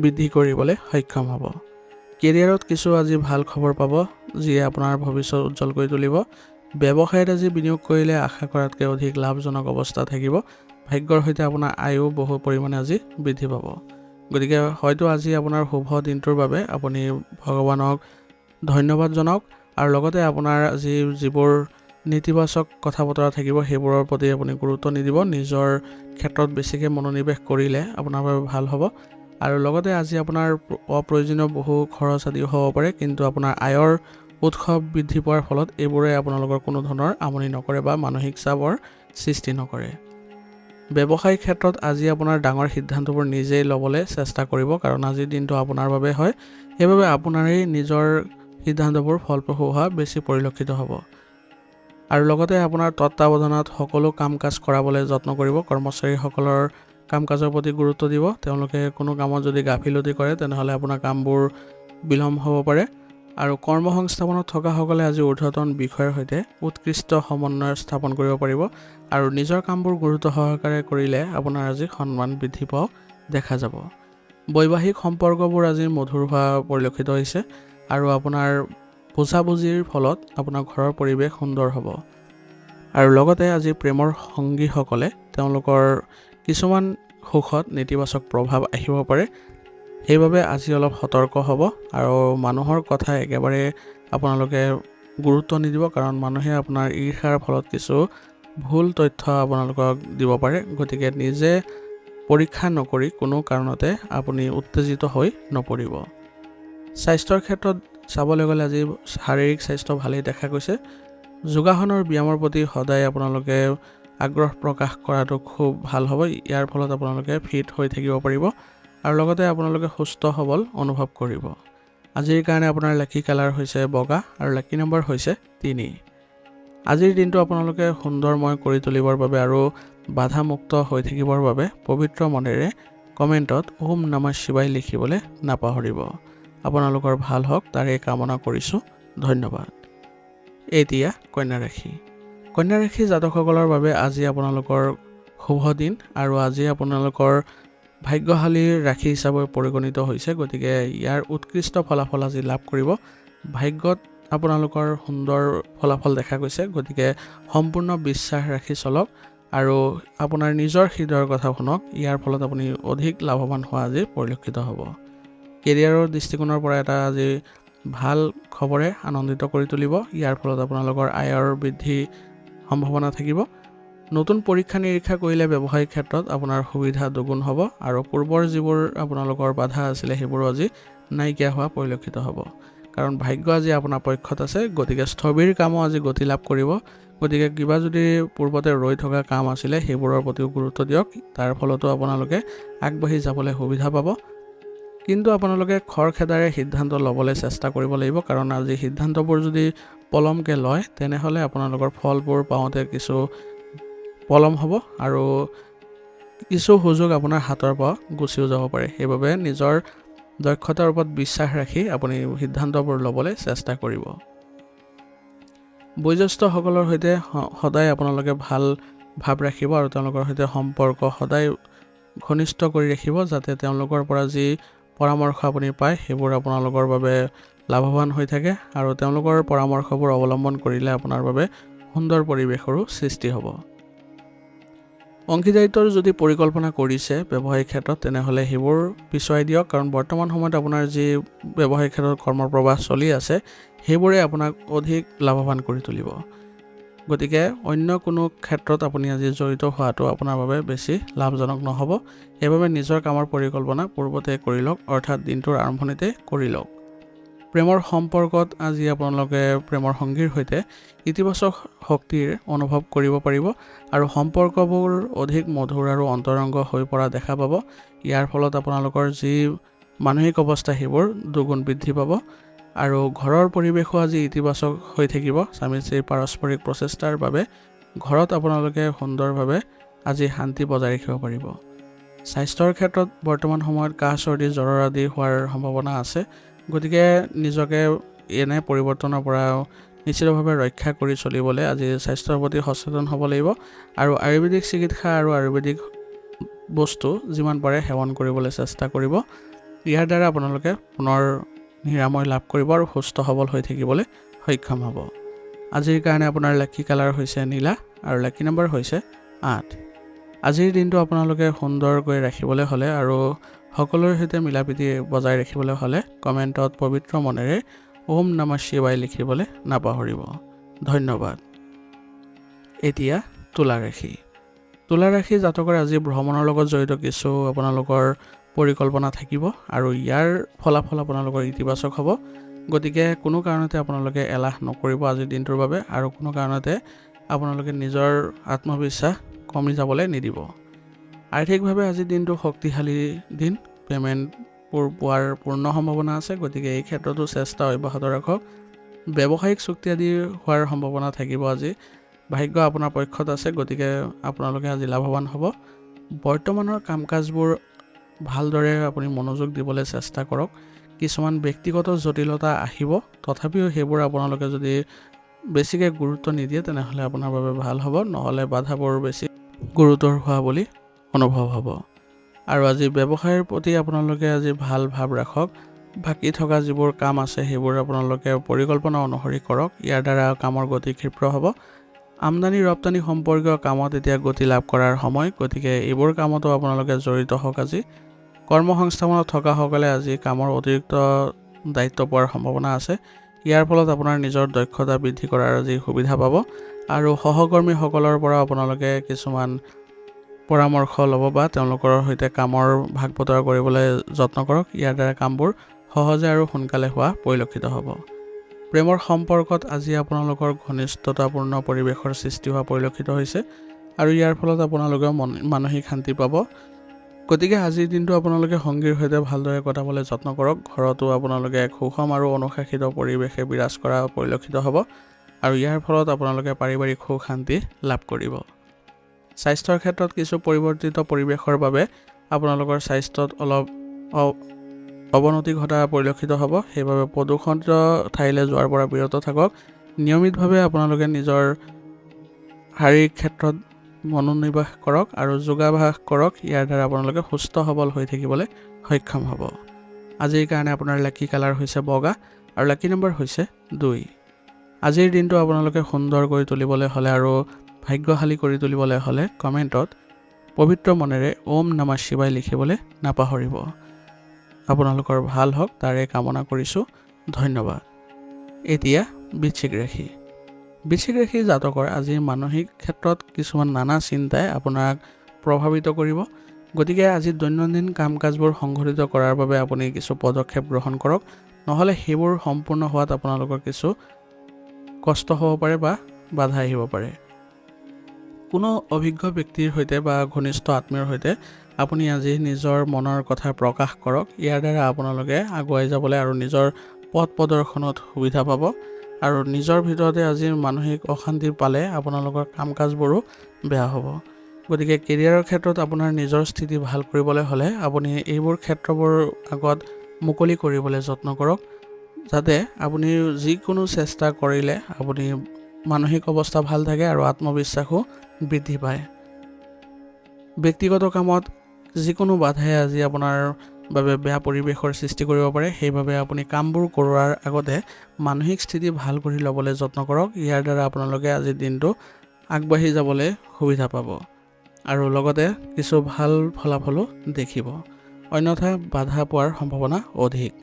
বৃদ্ধি কৰিবলৈ সক্ষম হ'ব। কেৰিয়াৰত কিছু আজি ভাল খবৰ পাব যিয়ে আপোনাৰ ভৱিষ্যত উজ্জ্বল কৰি তুলিব। ব্যৱসায়ত আজি বিনিয়োগ কৰিলে আশা কৰাতকৈ অধিক লাভজনক অৱস্থা থাকিব। ভাগ্যৰ সৈতে আপোনাৰ আয়ু বহু পৰিমাণে আজি বৃদ্ধি পাব। গতিকে হয়তো আজি আপোনাৰ শুভ দিনটোৰ বাবে আপুনি ভগৱানক ধন্যবাদ জনাওক আৰু লগতে আপোনাৰ আজি যিবোৰ নেতিবাচক কথা বতৰা থাকিব সেইবোৰৰ প্ৰতি আপুনি গুৰুত্ব নিদিব। নিজৰ ক্ষেত্ৰত বেছিকৈ মনোনিৱেশ কৰিলে আপোনাৰ বাবে ভাল হ'ব। আৰু লগতে আজি আপোনাৰ অপ্ৰয়োজনীয় বহু খৰচ আদিও হ'ব পাৰে, কিন্তু আপোনাৰ আয়ৰ উৎস বৃদ্ধি পোৱাৰ ফলত এইবোৰে আপোনালোকৰ কোনো ধৰণৰ আমনি নকৰে বা মানসিক চাপৰ সৃষ্টি নকৰে। ব্যৱসায়িক ক্ষেত্ৰত আজি আপোনাৰ ডাঙৰ সিদ্ধান্তবোৰ নিজেই ল'বলৈ চেষ্টা কৰিব, কাৰণ আজিৰ দিনটো আপোনাৰ বাবে হয়। সেইবাবে আপোনাৰেই নিজৰ সিদ্ধান্তবোৰ ফলপ্ৰসূ হোৱা বেছি পৰিলক্ষিত হ'ব। আৰু লগতে আপোনাৰ তত্ত্বাৱধানত সকলো কাম কাজ কৰাবলৈ যত্ন কৰিব। কৰ্মচাৰীসকলৰ কাম কাজৰ প্ৰতি গুৰুত্ব দিব। তেওঁলোকে কোনো কামত যদি গাফিলতি কৰে তেনেহ'লে আপোনাৰ কামবোৰ বিলম্ব হ'ব পাৰে। আৰু কৰ্মসংস্থাপনত থকাসকলে আজি ঊৰ্ধ্বতন বিষয়ৰ সৈতে উৎকৃষ্ট সমন্বয় স্থাপন কৰিব পাৰিব। আৰু নিজৰ কামবোৰ গুৰুত্ব সহকাৰে কৰিলে আপোনাৰ আজি সন্মান বৃদ্ধি পোৱাও দেখা যাব। বৈবাহিক সম্পৰ্কবোৰ আজি মধুৰ হোৱা পৰিলক্ষিত হৈছে আৰু আপোনাৰ বুজাবুজিৰ ফলত আপোনাৰ ঘৰৰ পৰিৱেশ সুন্দৰ হ'ব। আৰু লগতে আজি প্ৰেমৰ সংগীসকলে তেওঁলোকৰ কিছুমান সুখত নেতিবাচক প্ৰভাৱ আহিব পাৰে। সেইবাবে আজি অলপ সতৰ্ক হ'ব আৰু মানুহৰ কথা একেবাৰে আপোনালোকে গুৰুত্ব নিদিব, কাৰণ মানুহে আপোনাৰ ঈৰ্ষাৰ ফলত কিছু ভুল তথ্য আপোনালোকক দিব পাৰে। গতিকে নিজে পৰীক্ষা নকৰি কোনো কাৰণতে আপুনি উত্তেজিত হৈ নপৰিব। স্বাস্থ্যৰ ক্ষেত্ৰত চাবলৈ গ'লে আজি শাৰীৰিক স্বাস্থ্য ভালেই দেখা গৈছে। যোগাসনৰ ব্যায়ামৰ প্ৰতি সদায় আপোনালোকে আগ্ৰহ প্ৰকাশ কৰাটো খুব ভাল হ'ব। ইয়াৰ ফলত আপোনালোকে ফিট হৈ থাকিব পাৰিব আৰু লগতে আপোনালোকে সুস্থ সবল অনুভৱ কৰিব। আজিৰ কাৰণে আপোনাৰ লাকি কালাৰ হৈছে বগা আৰু লাকি নম্বৰ হৈছে 3। আজিৰ দিনটো আপোনালোকে সুন্দৰময় কৰি তুলিবৰ বাবে আৰু বাধামুক্ত হৈ থাকিবৰ বাবে পবিত্ৰ মনেৰে কমেণ্টত ওম নমঃ শিৱায় লিখিবলৈ নাপাহৰিব। আপোনালোকৰ ভাল হওক তাৰে কামনা কৰিছোঁ। ধন্যবাদ। এতিয়া কন্যা ৰাশি। কন্যা ৰাশি জাতকসকলৰ বাবে আজি আপোনালোকৰ শুভ দিন আৰু আজি আপোনালোকৰ ভাগ্যশালী ৰাশি হিচাপে পৰিগণিত হৈছে। গতিকে ইয়াৰ উৎকৃষ্ট ফলাফল আজি লাভ কৰিব। ভাগ্যত আপোনালোকৰ সুন্দৰ ফলাফল দেখা গৈছে। গতিকে সম্পূৰ্ণ বিশ্বাস ৰাখি চলক আৰু আপোনাৰ নিজৰ হৃদয়ৰ কথা শুনক। ইয়াৰ ফলত আপুনি অধিক লাভৱান হোৱা আজি পৰিলক্ষিত হ'ব। কেৰিয়াৰৰ দৃষ্টিকোণৰ পৰা এটা আজি ভাল খবৰে আনন্দিত কৰি তুলিব। ইয়াৰ ফলত আপোনালোকৰ আয়ৰ বৃদ্ধি সম্ভাৱনা থাকিব। নতুন পৰীক্ষা নিৰীক্ষা কৰিলে ব্যৱসায়িক ক্ষেত্ৰত আপোনাৰ সুবিধা দুগুণ হ'ব আৰু পূৰ্বৰ যিবোৰ আপোনালোকৰ বাধা আছিলে সেইবোৰো আজি নাইকিয়া হোৱা পৰিলক্ষিত হ'ব, কাৰণ ভাগ্য আজি আপোনাৰ পক্ষত আছে। গতিকে স্থবিৰ কামো আজি গতি লাভ কৰিব। গতিকে কিবা যদি পূৰ্বতে ৰৈ থকা কাম আছিলে সেইবোৰৰ প্ৰতিও গুৰুত্ব দিয়ক। তাৰ ফলতো আপোনালোকে আগবাঢ়ি যাবলৈ সুবিধা পাব। কিন্তু আপোনালোকে খৰখেদাৰে সিদ্ধান্ত ল'বলৈ চেষ্টা কৰিব লাগিব, কাৰণ আজি সিদ্ধান্তবোৰ যদি পলমকৈ লয় তেনেহ'লে আপোনালোকৰ ফলবোৰ পাওঁতে কিছু পলম হ'ব আৰু কিছু সুযোগ আপোনাৰ হাতৰ পৰা গুচিও যাব পাৰে। সেইবাবে নিজৰ দক্ষতাৰ ওপৰত বিশ্বাস ৰাখি আপুনি সিদ্ধান্তবোৰ ল'বলৈ চেষ্টা কৰিব। বয়োজ্যেষ্ঠসকলৰ সৈতে সদায় আপোনালোকে ভাল ভাৱ ৰাখিব আৰু তেওঁলোকৰ সৈতে সম্পৰ্ক সদায় ঘনিষ্ঠ কৰি ৰাখিব, যাতে তেওঁলোকৰ পৰা যি পৰামৰ্শ আপুনি পায় সেইবোৰ আপোনালোকৰ বাবে লাভৱান হৈ থাকে আৰু তেওঁলোকৰ পৰামৰ্শবোৰ অৱলম্বন কৰিলে আপোনাৰ বাবে সুন্দৰ পৰিৱেশৰো সৃষ্টি হ'ব। অংশীদাৰিত্বৰ যদি পৰিকল্পনা কৰিছে ব্যৱসায়িক ক্ষেত্ৰত তেনেহ'লে সেইবোৰ পিছুৱাই দিয়ক, কাৰণ বৰ্তমান সময়ত আপোনাৰ যি ব্যৱসায়িক ক্ষেত্ৰত কৰ্মপ্ৰবাহ চলি আছে সেইবোৰে আপোনাক অধিক লাভৱান কৰি তুলিব। গতিকে অন্য কোনো ক্ষেত্ৰত আপুনি আজি জড়িত হোৱাটো আপোনাৰ বাবে বেছি লাভজনক নহ'ব। সেইবাবে নিজৰ কামৰ পৰিকল্পনা পূৰ্বতে কৰি লওক, অৰ্থাৎ দিনটোৰ আৰম্ভণিতে কৰি লওক। প্ৰেমৰ সম্পৰ্কত আজি আপোনালোকে প্ৰেমৰ সংগীৰ সৈতে ইতিবাচক শক্তিৰ অনুভৱ কৰিব পাৰিব আৰু সম্পৰ্কবোৰ অধিক মধুৰ আৰু অন্তৰংগ হৈ পৰা দেখা পাব। ইয়াৰ ফলত আপোনালোকৰ যি মানসিক অৱস্থা সেইবোৰ দুগুণ বৃদ্ধি পাব আৰু ঘৰৰ পৰিৱেশো আজি ইতিবাচক হৈ থাকিব। স্বামী স্ত্ৰীৰ পাৰস্পৰিক প্ৰচেষ্টাৰ বাবে ঘৰত আপোনালোকে সুন্দৰভাৱে আজি শান্তি বজাই ৰাখিব পাৰিব। স্বাস্থ্যৰ ক্ষেত্ৰত বৰ্তমান সময়ত কাহ চৰ্দি জ্বৰ আদি হোৱাৰ সম্ভাৱনা আছে। গতিকে নিজকে এনে পৰিৱৰ্তনৰ পৰা নিশ্চিতভাৱে ৰক্ষা কৰি চলিবলৈ আজি স্বাস্থ্যৰ প্ৰতি সচেতন হ'ব লাগিব আৰু আয়ুৰ্বেদিক চিকিৎসা আৰু আয়ুৰ্বেদিক বস্তু যিমান পাৰে সেৱন কৰিবলৈ চেষ্টা কৰিব। ইয়াৰ দ্বাৰা আপোনালোকে পুনৰ নিৰাময় লাভ কৰিব আৰু সুস্থ সবল হৈ থাকিবলৈ সক্ষম হ'ব। আজিৰ কাৰণে আপোনাৰ লাকি কালাৰ হৈছে নীলা আৰু লাকি নম্বৰ হৈছে 8। আজিৰ দিনটো আপোনালোকে সুন্দৰকৈ ৰাখিবলৈ হ'লে আৰু সকলোৰে সৈতে মিলাপ্ৰীতি বজাই ৰাখিবলৈ হ'লে কমেণ্টত পবিত্ৰ মনেৰে ওম নমঃ শিৱায় লিখিবলৈ নাপাহৰিব। ধন্যবাদ। এতিয়া তুলা ৰাশি জাতকৰ আজি ভ্ৰমণৰ লগত জড়িত কিছু আপোনালোকৰ পৰিকল্পনা থাকিব আৰু ইয়াৰ ফলাফল আপোনালোকৰ ইতিবাচক হ'ব। গতিকে কোনো কাৰণতে আপোনালোকে এলাহ নকৰিব আজিৰ দিনটোৰ বাবে আৰু কোনো কাৰণতে আপোনালোকে নিজৰ আত্মবিশ্বাস কমি যাবলৈ নিদিব। আৰ্থিকভাৱে আজিৰ দিনটো শক্তিশালী দিন, পে'মেণ্টবোৰ পোৱাৰ পূৰ্ণ সম্ভাৱনা আছে। গতিকে এই ক্ষেত্ৰতো চেষ্টা অব্যাহত ৰাখক। ব্যৱসায়িক চুক্তি আদি হোৱাৰ সম্ভাৱনা থাকিব আজি। ভাগ্য আপোনাৰ পক্ষত আছে, গতিকে আপোনালোকে আজি লাভৱান হ'ব। বৰ্তমানৰ কাম কাজবোৰ ভালদৰে আপুনি মনোযোগ দিবলৈ চেষ্টা কৰক। কিছুমান ব্যক্তিগত জটিলতা আহিব, তথাপিও সেইবোৰ আপোনালোকে যদি বেছিকৈ গুৰুত্ব নিদিয়ে তেনেহ'লে আপোনাৰ বাবে ভাল হ'ব, নহ'লে বাধাবোৰ বেছি গুৰুতৰ হোৱা বুলি অনুভৱ হ'ব। আৰু আজি ব্যৱসায়ৰ প্ৰতি আপোনালোকে আজি ভাল ভাৱ ৰাখক। বাকী থকা যিবোৰ কাম আছে সেইবোৰ আপোনালোকে পৰিকল্পনা অনুসৰি কৰক। ইয়াৰ দ্বাৰা কামৰ গতি ক্ষীপ্ৰ হ'ব। আমদানি ৰপ্তানি সম্পৰ্কীয় কামত এতিয়া গতি লাভ কৰাৰ সময়, গতিকে এইবোৰ কামতো আপোনালোকে জড়িত হওক। আজি কৰ্মসংস্থাপনত থকাসকলে আজি কামৰ অতিৰিক্ত দায়িত্ব পোৱাৰ সম্ভাৱনা আছে। ইয়াৰ ফলত আপোনাৰ নিজৰ দক্ষতা বৃদ্ধি কৰাৰ আজি সুবিধা পাব আৰু সহকৰ্মীসকলৰ পৰা আপোনালোকে কিছুমান পৰামৰ্শ ল'ব বা তেওঁলোকৰ সৈতে কামৰ ভাগ বতৰা কৰিবলৈ যত্ন কৰক। ইয়াৰ দ্বাৰা কামবোৰ সহজে আৰু সোনকালে হোৱা পৰিলক্ষিত হ'ব। প্ৰেমৰ সম্পৰ্কত আজি আপোনালোকৰ ঘনিষ্ঠতাপূৰ্ণ পৰিৱেশৰ সৃষ্টি হোৱা পৰিলক্ষিত হৈছে আৰু ইয়াৰ ফলত আপোনালোকে মানসিক শান্তি পাব। গতিকে আজিৰ দিনটো আপোনালোকে সংগীৰ সৈতে ভালদৰে কটাবলৈ যত্ন কৰক। ঘৰতো আপোনালোকে এক সুষম আৰু অনুশাসিত পৰিৱেশে বিৰাজ কৰা পৰিলক্ষিত হ'ব আৰু ইয়াৰ ফলত আপোনালোকে পাৰিবাৰিক সুখ শান্তি লাভ কৰিব। স্বাস্থ্যৰ ক্ষেত্ৰত কিছু পৰিৱৰ্তিত পৰিৱেশৰ বাবে আপোনালোকৰ স্বাস্থ্যত অলপ অৱনতি ঘটা পৰিলক্ষিত হ'ব। সেইবাবে প্ৰদূষিত ঠাইলৈ যোৱাৰ পৰা বিৰত থাকক। নিয়মিতভাৱে আপোনালোকে নিজৰ শাৰীৰিক ক্ষেত্ৰত মনোনিৱেশ কৰক আৰু যোগাভ্যাস কৰক। ইয়াৰ দ্বাৰা আপোনালোকে সুস্থ সবল হৈ থাকিবলৈ সক্ষম হ'ব। আজিৰ কাৰণে আপোনাৰ লাকি কালাৰ হৈছে বগা আৰু লাকি নম্বৰ হৈছে 2। আজিৰ দিনটো আপোনালোকে সুন্দৰ কৰি তুলিবলৈ হ'লে আৰু ভাগ্যশালী কৰি তুলিবলৈ হ'লে কমেণ্টত পবিত্ৰ মনেৰে ওম নমঃ শিৱায় লিখিবলৈ নাপাহৰিব। আপোনালোকৰ ভাল হওক তাৰে কামনা কৰিছোঁ। ধন্যবাদ। এতিয়া বৃশ্চিক ৰাশি জাতকৰ আজি মানসিক ক্ষেত্ৰত কিছুমান নানা চিন্তাই আপোনাক প্ৰভাৱিত কৰিব। গতিকে আজি দৈনন্দিন কাম কাজবোৰ সংঘটিত কৰাৰ বাবে আপুনি কিছু পদক্ষেপ গ্ৰহণ কৰক, নহ'লে সেইবোৰ সম্পূৰ্ণ হোৱাত আপোনালোকৰ কিছু কষ্ট হ'ব পাৰে বা বাধা আহিব পাৰে। কোনো অভিজ্ঞ ব্যক্তিৰ সৈতে বা ঘনিষ্ঠ আত্মীয়ৰ সৈতে আপুনি আজি নিজৰ মনৰ কথা প্ৰকাশ কৰক। ইয়াৰ দ্বাৰা আপোনালোকে আগুৱাই যাবলৈ আৰু নিজৰ পথ প্ৰদৰ্শনত সুবিধা পাব আৰু নিজৰ ভিতৰতে আজি মানসিক অশান্তি পালে আপোনালোকৰ কাম কাজবোৰো বেয়া হ'ব। গতিকে কেৰিয়াৰৰ ক্ষেত্ৰত আপোনাৰ নিজৰ স্থিতি ভাল কৰিবলৈ হ'লে আপুনি এইবোৰ ক্ষেত্ৰবোৰ আগত মুকলি কৰিবলৈ যত্ন কৰক, যাতে আপুনি যিকোনো চেষ্টা কৰিলে আপুনি মানসিক অৱস্থা ভাল থাকে আৰু আত্মবিশ্বাসো বৃদ্ধি পায়। ব্যক্তিগত কামত যিকোনো বাধাই আজি আপোনাৰ বাবে বেয়া পৰিৱেশৰ সৃষ্টি কৰিব পাৰে। সেইবাবে আপুনি কামবোৰ কৰোৱাৰ আগতে মানসিক স্থিতি ভাল কৰি ল'বলৈ যত্ন কৰক। ইয়াৰ দ্বাৰা আপোনালোকে আজিৰ দিনটো আগবাঢ়ি যাবলৈ সুবিধা পাব আৰু লগতে কিছু ভাল ফলাফলো দেখিব, অন্যথা বাধা পোৱাৰ সম্ভাৱনা অধিক।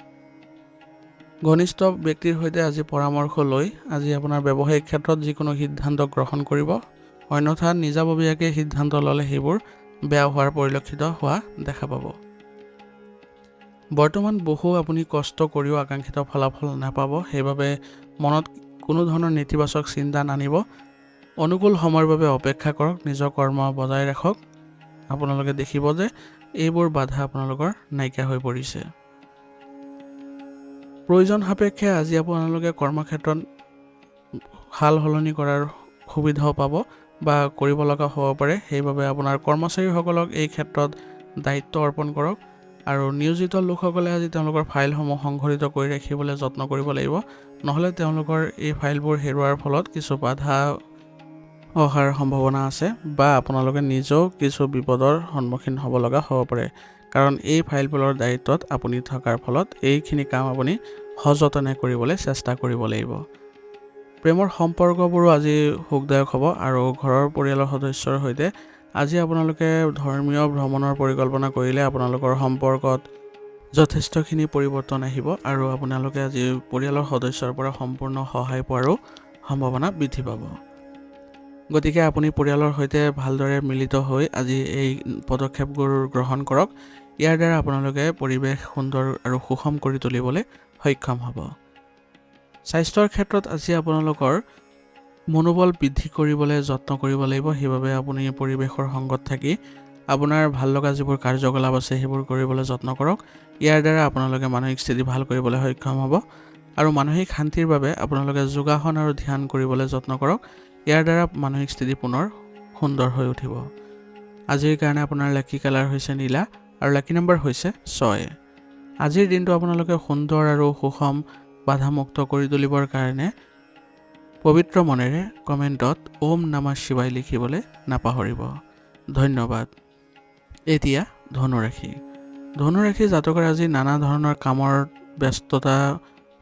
ঘনিষ্ঠ ব্যক্তিৰ সৈতে আজি পৰামৰ্শ লৈ আজি আপোনাৰ ব্যৱসায়িক ক্ষেত্ৰত যিকোনো সিদ্ধান্ত গ্ৰহণ কৰিব, অন্যথা নিজাববীয়াকৈ সিদ্ধান্ত ল'লে সেইবোৰ বেয়া হোৱাৰ পৰিলক্ষিত হোৱা দেখা পাব। বৰ্তমান বহু আপুনি কষ্ট কৰিও আকাংক্ষিত ফলাফল নাপাব। সেইবাবে মনত কোনো ধৰণৰ নেতিবাচক চিন্তা নানিব। অনুকূল সময়ৰ বাবে অপেক্ষা কৰক, নিজৰ কৰ্ম বজাই ৰাখক। আপোনালোকে দেখিব যে এইবোৰ বাধা আপোনালোকৰ নাইকিয়া হৈ পৰিছে। প্ৰয়োজন সাপেক্ষে আজি আপোনালোকে কৰ্মক্ষেত্ৰত সাল সলনি কৰাৰ সুবিধাও পাব বা কৰিব লগা হ'ব পাৰে। সেইবাবে আপোনাৰ কৰ্মচাৰীসকলক এই ক্ষেত্ৰত দায়িত্ব অৰ্পণ কৰক আৰু নিয়োজিত লোকসকলে আজি তেওঁলোকৰ ফাইলসমূহ সংঘটিত কৰি ৰাখিবলৈ যত্ন কৰিব লাগিব, নহ'লে তেওঁলোকৰ এই ফাইলবোৰ হেৰুৱাৰ ফলত কিছু বাধা অহাৰ সম্ভাৱনা আছে বা আপোনালোকে নিজেও কিছু বিপদৰ সন্মুখীন হ'ব লগা হ'ব পাৰে, কাৰণ এই ফাইলবোৰৰ দায়িত্বত আপুনি থকাৰ ফলত এইখিনি কাম আপুনি সযতনে কৰিবলৈ চেষ্টা কৰিব লাগিব। প্ৰেমৰ সম্পৰ্কবোৰো আজি সুখদায়ক হ'ব আৰু ঘৰৰ পৰিয়ালৰ সদস্যৰ সৈতে আজি আপোনালোকে ধৰ্মীয় ভ্ৰমণৰ পৰিকল্পনা কৰিলে আপোনালোকৰ সম্পৰ্কত যথেষ্টখিনি পৰিৱৰ্তন আহিব আৰু আপোনালোকে আজি পৰিয়ালৰ সদস্যৰ পৰা সম্পূৰ্ণ সহায় পোৱাৰো সম্ভাৱনা বৃদ্ধি পাব। গতিকে আপুনি পৰিয়ালৰ সৈতে ভালদৰে মিলিত হৈ আজি এই পদক্ষেপবোৰ গ্ৰহণ কৰক। ইয়াৰ দ্বাৰা আপোনালোকে পৰিৱেশ সুন্দৰ আৰু সুষম কৰি তুলিবলৈ সক্ষম হ'ব। স্বাস্থ্যৰ ক্ষেত্ৰত আজি আপোনালোকৰ মনোবল বৃদ্ধি কৰিবলৈ যত্ন কৰিব লাগিব। সেইবাবে আপুনি পৰিৱেশৰ সংগত থাকি আপোনাৰ ভাল লগা যিবোৰ কাৰ্যকলাপ আছে সেইবোৰ কৰিবলৈ যত্ন কৰক। ইয়াৰ দ্বাৰা আপোনালোকে মানসিক স্থিতি ভাল কৰিবলৈ সক্ষম হ'ব আৰু মানসিক শান্তিৰ বাবে আপোনালোকে যোগাসন আৰু ধ্যান কৰিবলৈ যত্ন কৰক। ইয়াৰ দ্বাৰা মানসিক স্থিতি পুনৰ সুন্দৰ হৈ উঠিব। আজিৰ কাৰণে আপোনাৰ লাকি কালাৰ হৈছে নীলা আৰু লাকি নম্বৰ হৈছে 6। আজিৰ দিনটো আপোনালোকে সুন্দৰ আৰু সুষম বাধামুক্ত কৰি তুলিবৰ কাৰণে পবিত্ৰ মনেৰে কমেণ্টত ওম নমঃ শিৱায় লিখিবলৈ নাপাহৰিব। ধন্যবাদ। এতিয়া ধনুৰাশি জাতকৰ আজি নানা ধৰণৰ কামৰ ব্যস্ততা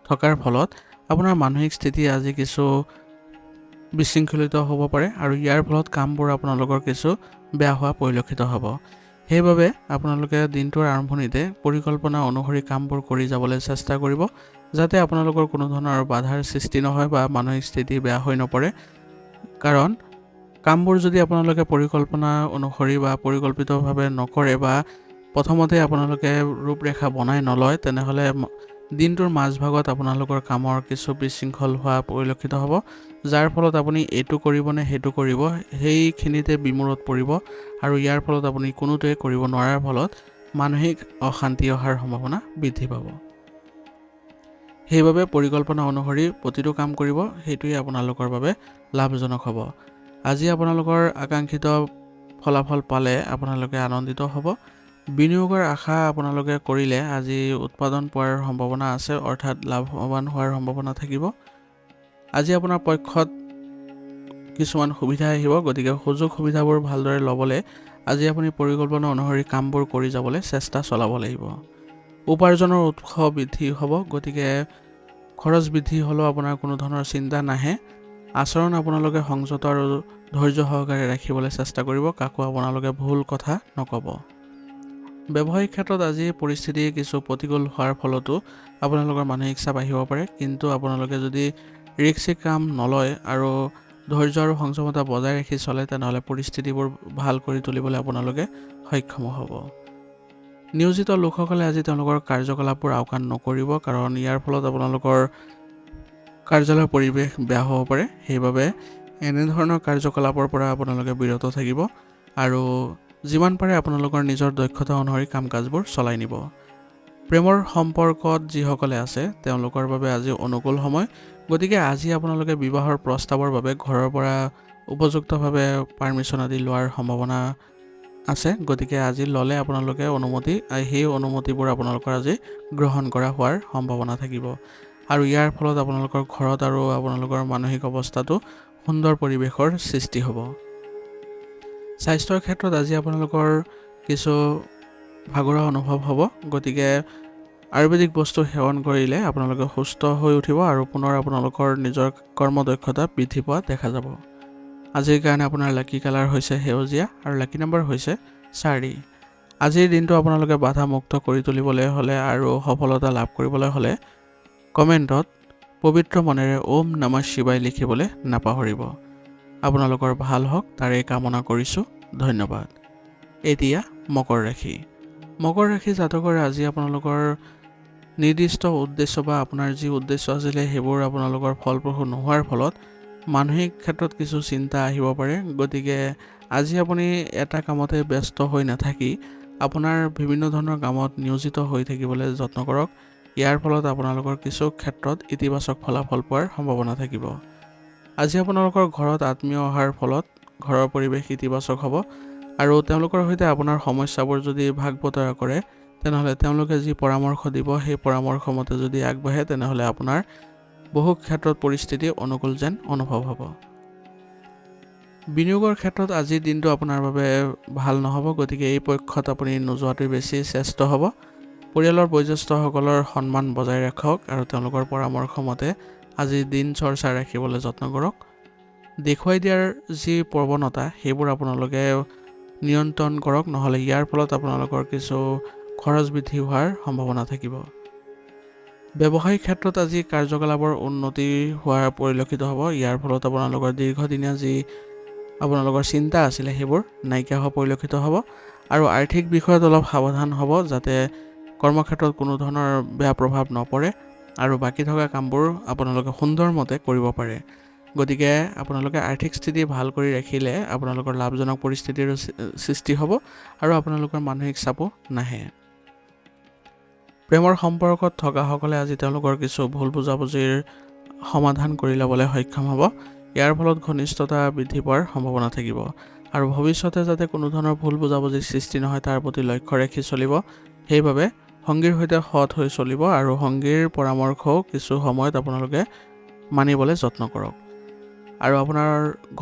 থকাৰ ফলত আপোনাৰ মানসিক স্থিতি আজি কিছু বিশৃংখলিত হ'ব পাৰে আৰু ইয়াৰ ফলত কামবোৰ আপোনালোকৰ কিছু বেয়া হোৱা পৰিলক্ষিত হ'ব। সেইবাবে আপোনালোকে দিনটোৰ আৰম্ভণিতে পৰিকল্পনা অনুসৰি কামবোৰ কৰি যাবলৈ চেষ্টা কৰিব, যাতে আপোনালোকৰ কোনো ধৰণৰ বাধাৰ সৃষ্টি নহয় বা মানসিক স্থিতি বেয়া হৈ নপৰে। কাৰণ কামবোৰ যদি আপোনালোকে পৰিকল্পনা অনুসৰি বা পৰিকল্পিতভাৱে নকৰে বা প্ৰথমতে আপোনালোকে ৰূপৰেখা বনাই নলয়, তেনেহ'লে দিনটোৰ মাজভাগত আপোনালোকৰ কামৰ কিছু বিশৃংখল হোৱা পৰিলক্ষিত হ'ব, যাৰ ফলত আপুনি এইটো কৰিবনে সেইটো কৰিব সেইখিনিতে বিমূৰত পৰিব আৰু ইয়াৰ ফলত আপুনি কোনোটোৱে কৰিব নোৱাৰাৰ ফলত মানসিক অশান্তি অহাৰ সম্ভাৱনা বৃদ্ধি পাব। সেইবাবে পৰিকল্পনা অনুসৰি প্ৰতিটো কাম কৰিব, সেইটোৱে আপোনালোকৰ বাবে লাভজনক হ'ব। আজি আপোনালোকৰ আকাংক্ষিত ফলাফল পালে আপোনালোকে আনন্দিত হ'ব। বিনিয়োগৰ আশা আপোনালোকে কৰিলে আজি উৎপাদন পোৱাৰ সম্ভাৱনা আছে, অৰ্থাৎ লাভৱান হোৱাৰ সম্ভাৱনা থাকিব। আজি আপোনাৰ পক্ষত কিছুমান সুবিধা আহিব, গতিকে সুযোগ সুবিধাবোৰ ভালদৰে ল'বলৈ আজি আপুনি পৰিকল্পনা অনুসৰি কামবোৰ কৰি যাবলৈ চেষ্টা চলাব লাগিব। উপাৰ্জনৰ উৎস বৃদ্ধি হ'ব, গতিকে খৰচ বৃদ্ধি হ'লেও আপোনাৰ কোনো ধৰণৰ চিন্তা নাহে। আচৰণ আপোনালোকে সংযত আৰু ধৈৰ্য সহকাৰে ৰাখিবলৈ চেষ্টা কৰিব, কাকো আপোনালোকে ভুল কথা নক'ব। ব্যৱসায়িক ক্ষেত্ৰত আজি পৰিস্থিতি কিছু প্ৰতিকূল হোৱাৰ ফলতো আপোনালোকৰ মানসিক চাপ আহিব পাৰে, কিন্তু আপোনালোকে যদি ৰিস্কি কাম নলয় আৰু ধৈৰ্য আৰু সংযমতা বজাই ৰাখি চলে, তেনেহ'লে পৰিস্থিতিবোৰ ভাল কৰি তুলিবলৈ আপোনালোকে সক্ষম হ'ব। নিয়োজিত লোকসকলে আজি তেওঁলোকৰ কাৰ্যকলাপবোৰ আওকাণ নকৰিব, কাৰণ ইয়াৰ ফলত আপোনালোকৰ কাৰ্যালয়ৰ পৰিৱেশ বেয়া হ'ব পাৰে। সেইবাবে এনেধৰণৰ কাৰ্যকলাপৰ পৰা আপোনালোকে বিৰত থাকিব আৰু যিমান পাৰে আপোনালোকৰ নিজৰ দক্ষতা অনুসৰি কাম কাজবোৰ চলাই নিব। প্ৰেমৰ সম্পৰ্কত যিসকলে আছে তেওঁলোকৰ বাবে আজি অনুকূল সময়, গতিকে আজি আপোনালোকে বিবাহৰ প্ৰস্তাৱৰ বাবে ঘৰৰ পৰা উপযুক্তভাৱে পাৰ্মিশ্যন আদি লোৱাৰ সম্ভাৱনা আছে। গতিকে আজি ল'লে আপোনালোকে অনুমতি, সেই অনুমতিবোৰ আপোনালোকৰ আজি গ্ৰহণ কৰা হোৱাৰ সম্ভাৱনা থাকিব আৰু ইয়াৰ ফলত আপোনালোকৰ ঘৰত আৰু আপোনালোকৰ মানসিক অৱস্থাটো সুন্দৰ পৰিৱেশৰ সৃষ্টি হ'ব। স্বাস্থ্যৰ ক্ষেত্ৰত আজি আপোনালোকৰ কিছু ভাগৰুৱা অনুভৱ হ'ব, গতিকে আয়ুৰ্বেদিক বস্তু সেৱন কৰিলে আপোনালোকে সুস্থ হৈ উঠিব আৰু পুনৰ আপোনালোকৰ নিজৰ কৰ্মদক্ষতা বৃদ্ধি পোৱা দেখা যাব। আজিৰ কাৰণে আপোনাৰ লাকি কালাৰ হৈছে সেউজীয়া আৰু লাকি নম্বৰ হৈছে 4। আজিৰ দিনটো আপোনালোকে বাধামুক্ত কৰি তুলিবলৈ হ'লে আৰু সফলতা লাভ কৰিবলৈ হ'লে কমেণ্টত পবিত্ৰ মনেৰে ওম নমঃ শিৱায় লিখিবলৈ নাপাহৰিব। আপোনালোকৰ ভাল হওক তাৰেই কামনা কৰিছোঁ। ধন্যবাদ। এতিয়া মকৰ ৰাশি জাতকৰ আজি আপোনালোকৰ নিৰ্দিষ্ট উদ্দেশ্য বা আপোনাৰ যি উদ্দেশ্য আছিলে সেইবোৰ আপোনালোকৰ ফলপ্ৰসূ নোহোৱাৰ ফলত মানসিক ক্ষেত্ৰত কিছু চিন্তা আহিব পাৰে। গতিকে আজি আপুনি এটা কামতে ব্যস্ত হৈ নাথাকি আপোনাৰ বিভিন্ন ধৰণৰ কামত নিয়োজিত হৈ থাকিবলৈ যত্ন কৰক। ইয়াৰ ফলত আপোনালোকৰ কিছু ক্ষেত্ৰত ইতিবাচক ফলাফল পোৱাৰ সম্ভাৱনা থাকিব। আজি আপোনালোকৰ ঘৰত আত্মীয় অহাৰ ফলত ঘৰৰ পৰিৱেশ ইতিবাচক হ'ব আৰু তেওঁলোকৰ সৈতে আপোনাৰ সমস্যাবোৰ যদি ভাগ বতৰা কৰে, তেনেহ'লে তেওঁলোকে যি পৰামৰ্শ দিব সেই পৰামৰ্শ মতে যদি আগবাঢ়ে, তেনেহ'লে আপোনাৰ বহু ক্ষেত্ৰত পৰিস্থিতি অনুকূল যেন অনুভৱ হ'ব। বিনিয়োগৰ ক্ষেত্ৰত আজিৰ দিনটো আপোনাৰ বাবে ভাল নহ'ব, গতিকে এই পক্ষত আপুনি নোযোৱাটোৱে বেছি শ্ৰেষ্ঠ হ'ব। পৰিয়ালৰ বয়োজ্যেষ্ঠসকলৰ সন্মান বজাই ৰাখক আৰু তেওঁলোকৰ পৰামৰ্শ মতে আজি দিন চৰ্চা ৰাখিবলৈ যত্ন কৰক। দেখুৱাই দিয়াৰ যি প্ৰৱণতা সেইবোৰ আপোনালোকে নিয়ন্ত্ৰণ কৰক, নহ'লে ইয়াৰ ফলত আপোনালোকৰ কিছু খৰচ বৃদ্ধি হোৱাৰ সম্ভাৱনা থাকিব। ব্যৱসায়িক ক্ষেত্ৰত আজি কাৰ্যকলাপৰ উন্নতি হোৱাৰ পৰিলক্ষিত হ'ব। ইয়াৰ ফলত আপোনালোকৰ দীৰ্ঘদিনীয়া যি আপোনালোকৰ চিন্তা আছিলে সেইবোৰ নাইকিয়া হোৱা পৰিলক্ষিত হ'ব। আৰু আৰ্থিক বিষয়ত অলপ সাৱধান হ'ব যাতে কৰ্মক্ষেত্ৰত কোনো ধৰণৰ বেয়া প্ৰভাৱ নপৰে আৰু বাকী থকা কামবোৰ আপোনালোকে সুন্দৰমতে কৰিব পাৰে। গতিকে আপোনালোকে আৰ্থিক স্থিতি ভাল কৰি ৰাখিলে আপোনালোকৰ লাভজনক পৰিস্থিতিৰ সৃষ্টি হ'ব আৰু আপোনালোকৰ মানসিক চাপো নাহে। প্ৰেমৰ সম্পৰ্কত থকাসকলে আজি তেওঁলোকৰ কিছু ভুল বুজাবুজিৰ সমাধান কৰি ল'বলৈ সক্ষম হ'ব। ইয়াৰ ফলত ঘনিষ্ঠতা বৃদ্ধি পোৱাৰ সম্ভাৱনা থাকিব আৰু ভৱিষ্যতে যাতে কোনো ধৰণৰ ভুল বুজাবুজিৰ সৃষ্টি নহয় তাৰ প্ৰতি লক্ষ্য ৰাখি চলিব। সেইবাবে সংগীৰ সৈতে সৎ হৈ চলিব আৰু সংগীৰ পৰামৰ্শও কিছু সময়ত আপোনালোকে মানিবলৈ যত্ন কৰক। আৰু আপোনাৰ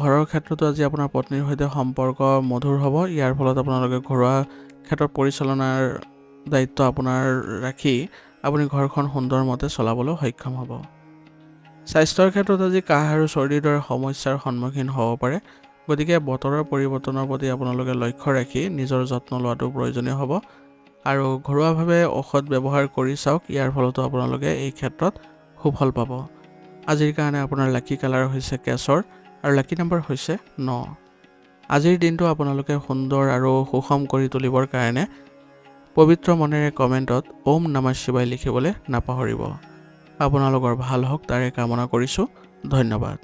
ঘৰৰ ক্ষেত্ৰতো আজি আপোনাৰ পত্নীৰ সৈতে সম্পৰ্ক মধুৰ হ'ব। ইয়াৰ ফলত আপোনালোকে ঘৰুৱা ক্ষেত্ৰত পৰিচালনাৰ দায়িত্ব আপোনাৰ ৰাখি আপুনি ঘৰখন সুন্দৰমতে চলাবলৈ সক্ষম হ'ব। স্বাস্থ্যৰ ক্ষেত্ৰত আজি কাহ আৰু চৰ্দিৰ দৰে সমস্যাৰ সন্মুখীন হ'ব পাৰে। গতিকে বতৰৰ পৰিৱৰ্তনৰ প্ৰতি আপোনালোকে লক্ষ্য ৰাখি নিজৰ যত্ন লোৱাটো প্ৰয়োজনীয় হ'ব আৰু ঘৰুৱাভাৱে ঔষধ ব্যৱহাৰ কৰি চাওক। ইয়াৰ ফলতো আপোনালোকে এই ক্ষেত্ৰত সুফল পাব। আজিৰ কাৰণে আপোনাৰ লাকি কালাৰ হৈছে কেশৰ আৰু লাকি নম্বৰ হৈছে 9। আজিৰ দিনটো আপোনালোকে সুন্দৰ আৰু সুষম কৰি তুলিবৰ কাৰণে পবিত্ৰ মনেৰে কমেণ্টত ওম নমঃ শিৱায় লিখিবলৈ নাপাহৰিব। আপোনালোকৰ ভাল হওক তাৰে কামনা কৰিছোঁ। ধন্যবাদ।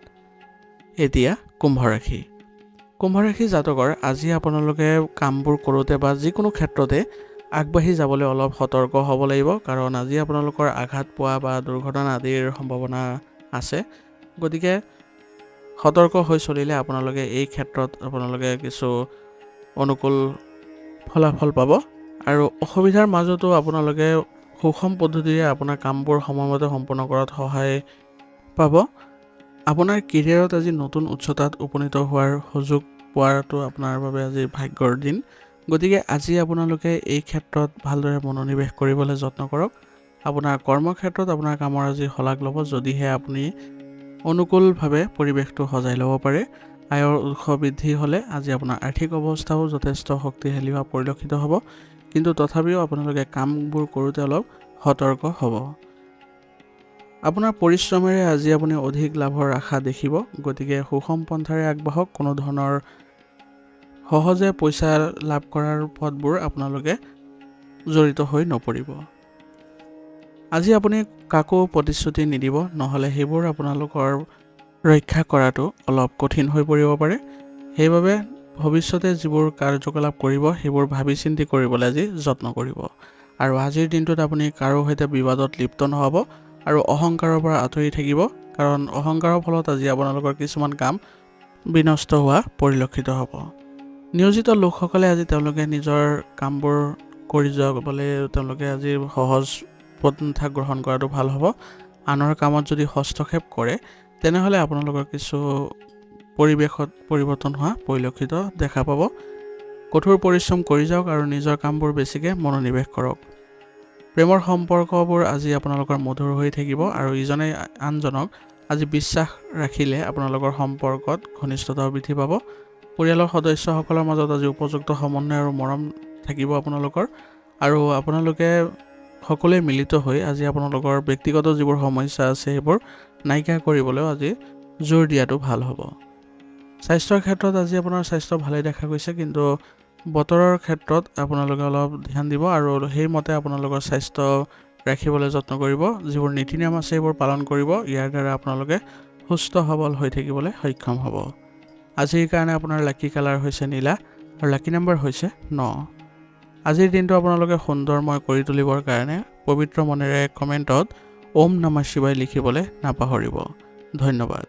এতিয়া কুম্ভ ৰাশি। কুম্ভ ৰাশি জাতকৰ আজি আপোনালোকে কামবোৰ কৰোঁতে বা যিকোনো ক্ষেত্ৰতে আগবাঢ়ি যাবলৈ অলপ সতৰ্ক হ'ব লাগিব, কাৰণ আজি আপোনালোকৰ আঘাত পোৱা বা দুৰ্ঘটনা আদিৰ সম্ভাৱনা আছে। গতিকে সতৰ্ক হৈ চলিলে আপোনালোকে এই ক্ষেত্ৰত আপোনালোকে কিছু অনুকূল ফলাফল পাব আৰু অসুবিধাৰ মাজতো আপোনালোকে সুষম পদ্ধতিৰে আপোনাৰ কামবোৰ সময়মতে সম্পূৰ্ণ কৰাত সহায় পাব। আপোনাৰ কেৰিয়াৰত আজি নতুন উচ্চতাত উপনীত হোৱাৰ সুযোগ পোৱাটো আপোনাৰ বাবে আজি ভাগ্যৰ দিন। গতিকে আজি আপোনালোকে এই ক্ষেত্ৰত ভালদৰে মনোনিৱেশ কৰিবলৈ যত্ন কৰক। আপোনাৰ কৰ্মক্ষেত্ৰত আপোনাৰ কামৰ আজি শলাগ ল'ব যদিহে আপুনি অনুকূলভাৱে পৰিৱেশটো সজাই ল'ব পাৰে। আয়ৰ উৎস বৃদ্ধি হ'লে আজি আপোনাৰ আৰ্থিক অৱস্থাও যথেষ্ট শক্তিশালী হোৱা পৰিলক্ষিত হ'ব, কিন্তু তথাপিও আপোনালোকে কামবোৰ কৰোঁতে অলপ সতৰ্ক হ'ব। আপোনাৰ পৰিশ্ৰমেৰে আজি আপুনি অধিক লাভৰ আশা দেখিব। গতিকে সুষম পন্থাৰে আগবাঢ়ক। কোনো ধৰণৰ সহজে পইচা লাভ কৰাৰ পথবোৰ আপোনালোকে জড়িত হৈ নপৰিব। আজি আপুনি কাকো প্ৰতিশ্ৰুতি নিদিব, নহ'লে সেইবোৰ আপোনালোকৰ ৰক্ষা কৰাটো অলপ কঠিন হৈ পৰিব পাৰে। সেইবাবে ভৱিষ্যতে যিবোৰ কাৰ্যকলাপ কৰিব সেইবোৰ ভাবি চিন্তি কৰিবলৈ আজি যত্ন কৰিব। আৰু আজিৰ দিনটোত আপুনি কাৰো সৈতে বিবাদত লিপ্ত নহ'ব আৰু অহংকাৰৰ পৰা আঁতৰি থাকিব, কাৰণ অহংকাৰৰ ফলত আজি আপোনালোকৰ কিছুমান কাম বিনষ্ট হোৱা পৰিলক্ষিত হ'ব। নিয়োজিত লোকসকলে আজি তেওঁলোকে নিজৰ কামবোৰ কৰি যাবলৈ তেওঁলোকে আজি সহজ পন্থা গ্ৰহণ কৰাটো ভাল হ'ব। আনৰ কামত যদি হস্তক্ষেপ কৰে তেনেহ'লে আপোনালোকৰ কিছু পৰিৱেশত পৰিৱৰ্তন হোৱা পৰিলক্ষিত দেখা পাব। কঠোৰ পৰিশ্ৰম কৰি যাওক আৰু নিজৰ কামবোৰ বেছিকৈ মনোনিৱেশ কৰক। প্ৰেমৰ সম্পৰ্কবোৰ আজি আপোনালোকৰ মধুৰ হৈ থাকিব আৰু ইজনে আনজনক আজি বিশ্বাস ৰাখিলে আপোনালোকৰ সম্পৰ্কত ঘনিষ্ঠতাও বৃদ্ধি পাব। পৰিয়ালৰ সদস্যসকলৰ মাজত আজি উপযুক্ত সমন্বয় আৰু মৰম থাকিব আপোনালোকৰ, আৰু আপোনালোকে সকলোৱে মিলিত হৈ আজি আপোনালোকৰ ব্যক্তিগত যিবোৰ সমস্যা আছে সেইবোৰ নাইকিয়া কৰিবলৈও আজি জোৰ দিয়াটো ভাল হ'ব। স্বাস্থ্যৰ ক্ষেত্ৰত আজি আপোনাৰ স্বাস্থ্য ভালেই দেখা গৈছে, কিন্তু বতৰৰ ক্ষেত্ৰত আপোনালোকে অলপ ধ্যান দিব আৰু সেইমতে আপোনালোকৰ স্বাস্থ্য ৰাখিবলৈ যত্ন কৰিব। যিবোৰ নীতি নিয়ম আছে সেইবোৰ পালন কৰিব। ইয়াৰ দ্বাৰা আপোনালোকে সুস্থ সবল হৈ থাকিবলৈ সক্ষম হ'ব। আজিৰ কাৰণে আপোনাৰ লাকি কালাৰ হৈছে নীলা আৰু লাকি নম্বৰ হৈছে 9। আজিৰ দিনটো আপোনালোকে সুন্দৰময় কৰি তুলিবৰ কাৰণে পবিত্ৰ মনেৰে কমেণ্টত ওম নমঃ শিৱায় লিখিবলৈ নাপাহৰিব। ধন্যবাদ।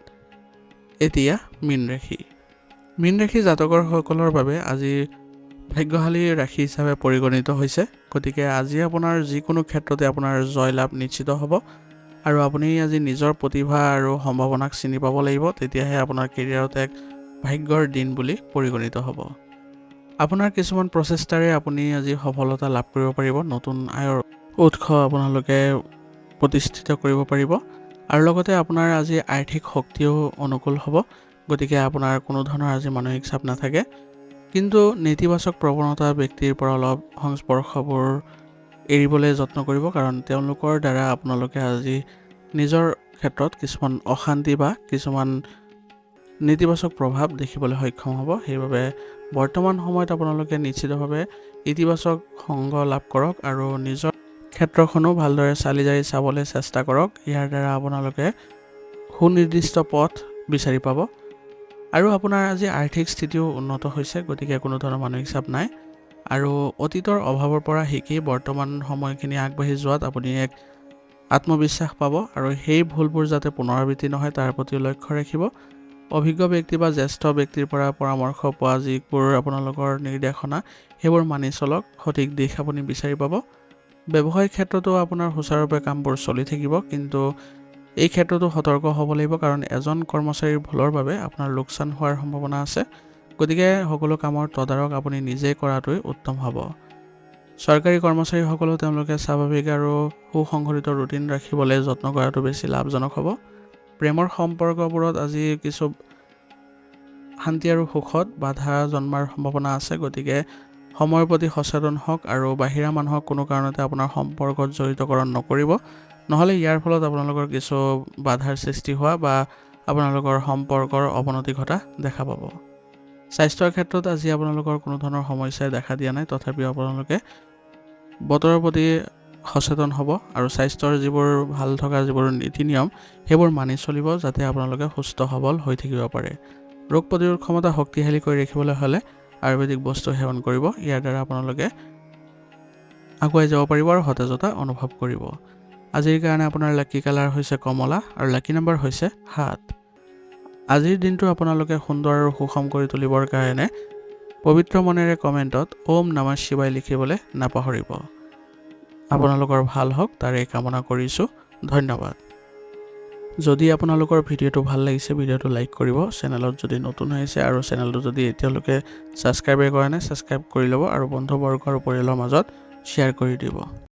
এতিয়া মীন ৰাশি। মীন ৰাশি জাতকৰসকলৰ বাবে আজি ভাগ্যশালী ৰাশি হিচাপে পৰিগণিত হৈছে। গতিকে আজি আপোনাৰ যিকোনো ক্ষেত্ৰতে আপোনাৰ জয়লাভ নিশ্চিত হ'ব আৰু আপুনি আজি নিজৰ প্ৰতিভা আৰু সম্ভাৱনাক চিনি পাব লাগিব। তেতিয়াহে আপোনাৰ কেৰিয়াৰত এক ভাগ্যৰ দিন বুলি পৰিগণিত হ'ব। আপোনাৰ কিছুমান প্ৰচেষ্টাৰে আপুনি আজি সফলতা লাভ কৰিব পাৰিব। নতুন আয়ৰ উৎস আপোনালোকে প্ৰতিষ্ঠিত কৰিব পাৰিব আৰু লগতে আপোনাৰ আজি আৰ্থিক শক্তিও অনুকূল হ'ব। গতিকে আপোনাৰ কোনো ধৰণৰ আজি মানসিক চাপ নাথাকে। কিন্তু নেতিবাচক প্ৰৱণতা ব্যক্তিৰ পৰা অলপ সংস্পৰ্শবোৰ এৰিবলৈ যত্ন কৰিব, কাৰণ তেওঁলোকৰ দ্বাৰা আপোনালোকে আজি নিজৰ ক্ষেত্ৰত কিছুমান অশান্তি বা কিছুমান নেতিবাচক প্ৰভাৱ দেখিবলৈ সক্ষম হ'ব। সেইবাবে বৰ্তমান সময়ত আপোনালোকে নিশ্চিতভাৱে ইতিবাচক সংগ লাভ কৰক আৰু নিজৰ ক্ষেত্ৰখনো ভালদৰে চালি জাৰি চাবলৈ চেষ্টা কৰক। ইয়াৰ দ্বাৰা আপোনালোকে সুনিৰ্দিষ্ট পথ বিচাৰি পাব আৰু আপোনাৰ আজি আৰ্থিক স্থিতিও উন্নত হৈছে, গতিকে কোনো ধৰণৰ মানসিক চাপ নাই। আৰু অতীতৰ অভাৱৰ পৰা শিকি বৰ্তমান সময়খিনি আগবাঢ়ি যোৱাত আপুনি এক আত্মবিশ্বাস পাব আৰু সেই ভুলবোৰ যাতে পুনৰাবৃত্তি নহয় তাৰ প্ৰতি লক্ষ্য ৰাখিব। অভিজ্ঞ ব্যক্তি বা জ্যেষ্ঠ ব্যক্তিৰ পৰা পৰামৰ্শ পোৱা যিবোৰ আপোনালোকৰ নিৰ্দেশনা সেইবোৰ মানি চলক, সঠিক দিশ আপুনি বিচাৰি পাব। ব্যৱসায়িক ক্ষেত্ৰতো আপোনাৰ সুচাৰুৰূপে কামবোৰ চলি থাকিব, কিন্তু এই ক্ষেত্ৰতো সতৰ্ক হ'ব লাগিব, কাৰণ এজন কৰ্মচাৰীৰ ভুলৰ বাবে আপোনাৰ লোকচান হোৱাৰ সম্ভাৱনা আছে। গতিকে সকলো কামৰ তদাৰক আপুনি নিজেই কৰাটোৱেই উত্তম হ'ব। চৰকাৰী কৰ্মচাৰীসকলেও তেওঁলোকে স্বাভাৱিক আৰু সুসংগঠিত ৰুটিন ৰাখিবলৈ যত্ন কৰাটো বেছি লাভজনক হ'ব। প্ৰেমৰ সম্পৰ্কবোৰত আজি কিছু শান্তি আৰু সুখত বাধা জন্মাৰ সম্ভাৱনা আছে, গতিকে সময়ৰ প্ৰতি সচেতন হওক আৰু বাহিৰা মানুহক কোনো কাৰণতে আপোনাৰ সম্পৰ্কত জড়িতকৰণ নকৰিব, নহ'লে ইয়াৰ ফলত আপোনালোকৰ কিছু বাধাৰ সৃষ্টি হোৱা বা আপোনালোকৰ সম্পৰ্কৰ অৱনতি ঘটা দেখা পাব। স্বাস্থ্যৰ ক্ষেত্ৰত আজি আপোনালোকৰ কোনো ধৰণৰ সমস্যাই দেখা দিয়া নাই, তথাপিও আপোনালোকে বতৰৰ প্ৰতি সচেতন হ'ব আৰু স্বাস্থ্যৰ যিবোৰ ভাল থকা যিবোৰ নীতি নিয়ম সেইবোৰ মানি চলিব, যাতে আপোনালোকে সুস্থ সবল হৈ থাকিব পাৰে। ৰোগ প্ৰতিৰোধ ক্ষমতা শক্তিশালী কৰি ৰাখিবলৈ হ'লে আয়ুৰ্বেদিক বস্তু সেৱন কৰিব। ইয়াৰ দ্বাৰা আপোনালোকে আগুৱাই যাব পাৰিব আৰু সতেজতা অনুভৱ কৰিব। আজিৰ কাৰণে আপোনাৰ লাকি কালাৰ হৈছে কমলা আৰু লাকি নম্বৰ হৈছে 7। আজিৰ দিনটো আপোনালোকে সুন্দৰ আৰু সুষম কৰি তুলিবৰ কাৰণে পবিত্ৰ মনেৰে কমেণ্টত ওম নমঃ শিৱায় লিখিবলৈ নাপাহৰিব। আপোনালোকৰ ভাল হওক তাৰে কামনা কৰিছোঁ। ধন্যবাদ। যদি আপোনালোকৰ ভিডিঅ'টো ভাল লাগিছে ভিডিঅ'টো লাইক কৰিব, চেনেলত যদি নতুন হৈছে আৰু চেনেলটো যদি এতিয়ালৈকে ছাবস্ক্ৰাইবেই কৰা নাই ছাবস্ক্ৰাইব কৰি ল'ব আৰু বন্ধুবৰ্গ আৰু পৰিয়ালৰ মাজত শ্বেয়াৰ কৰি দিব।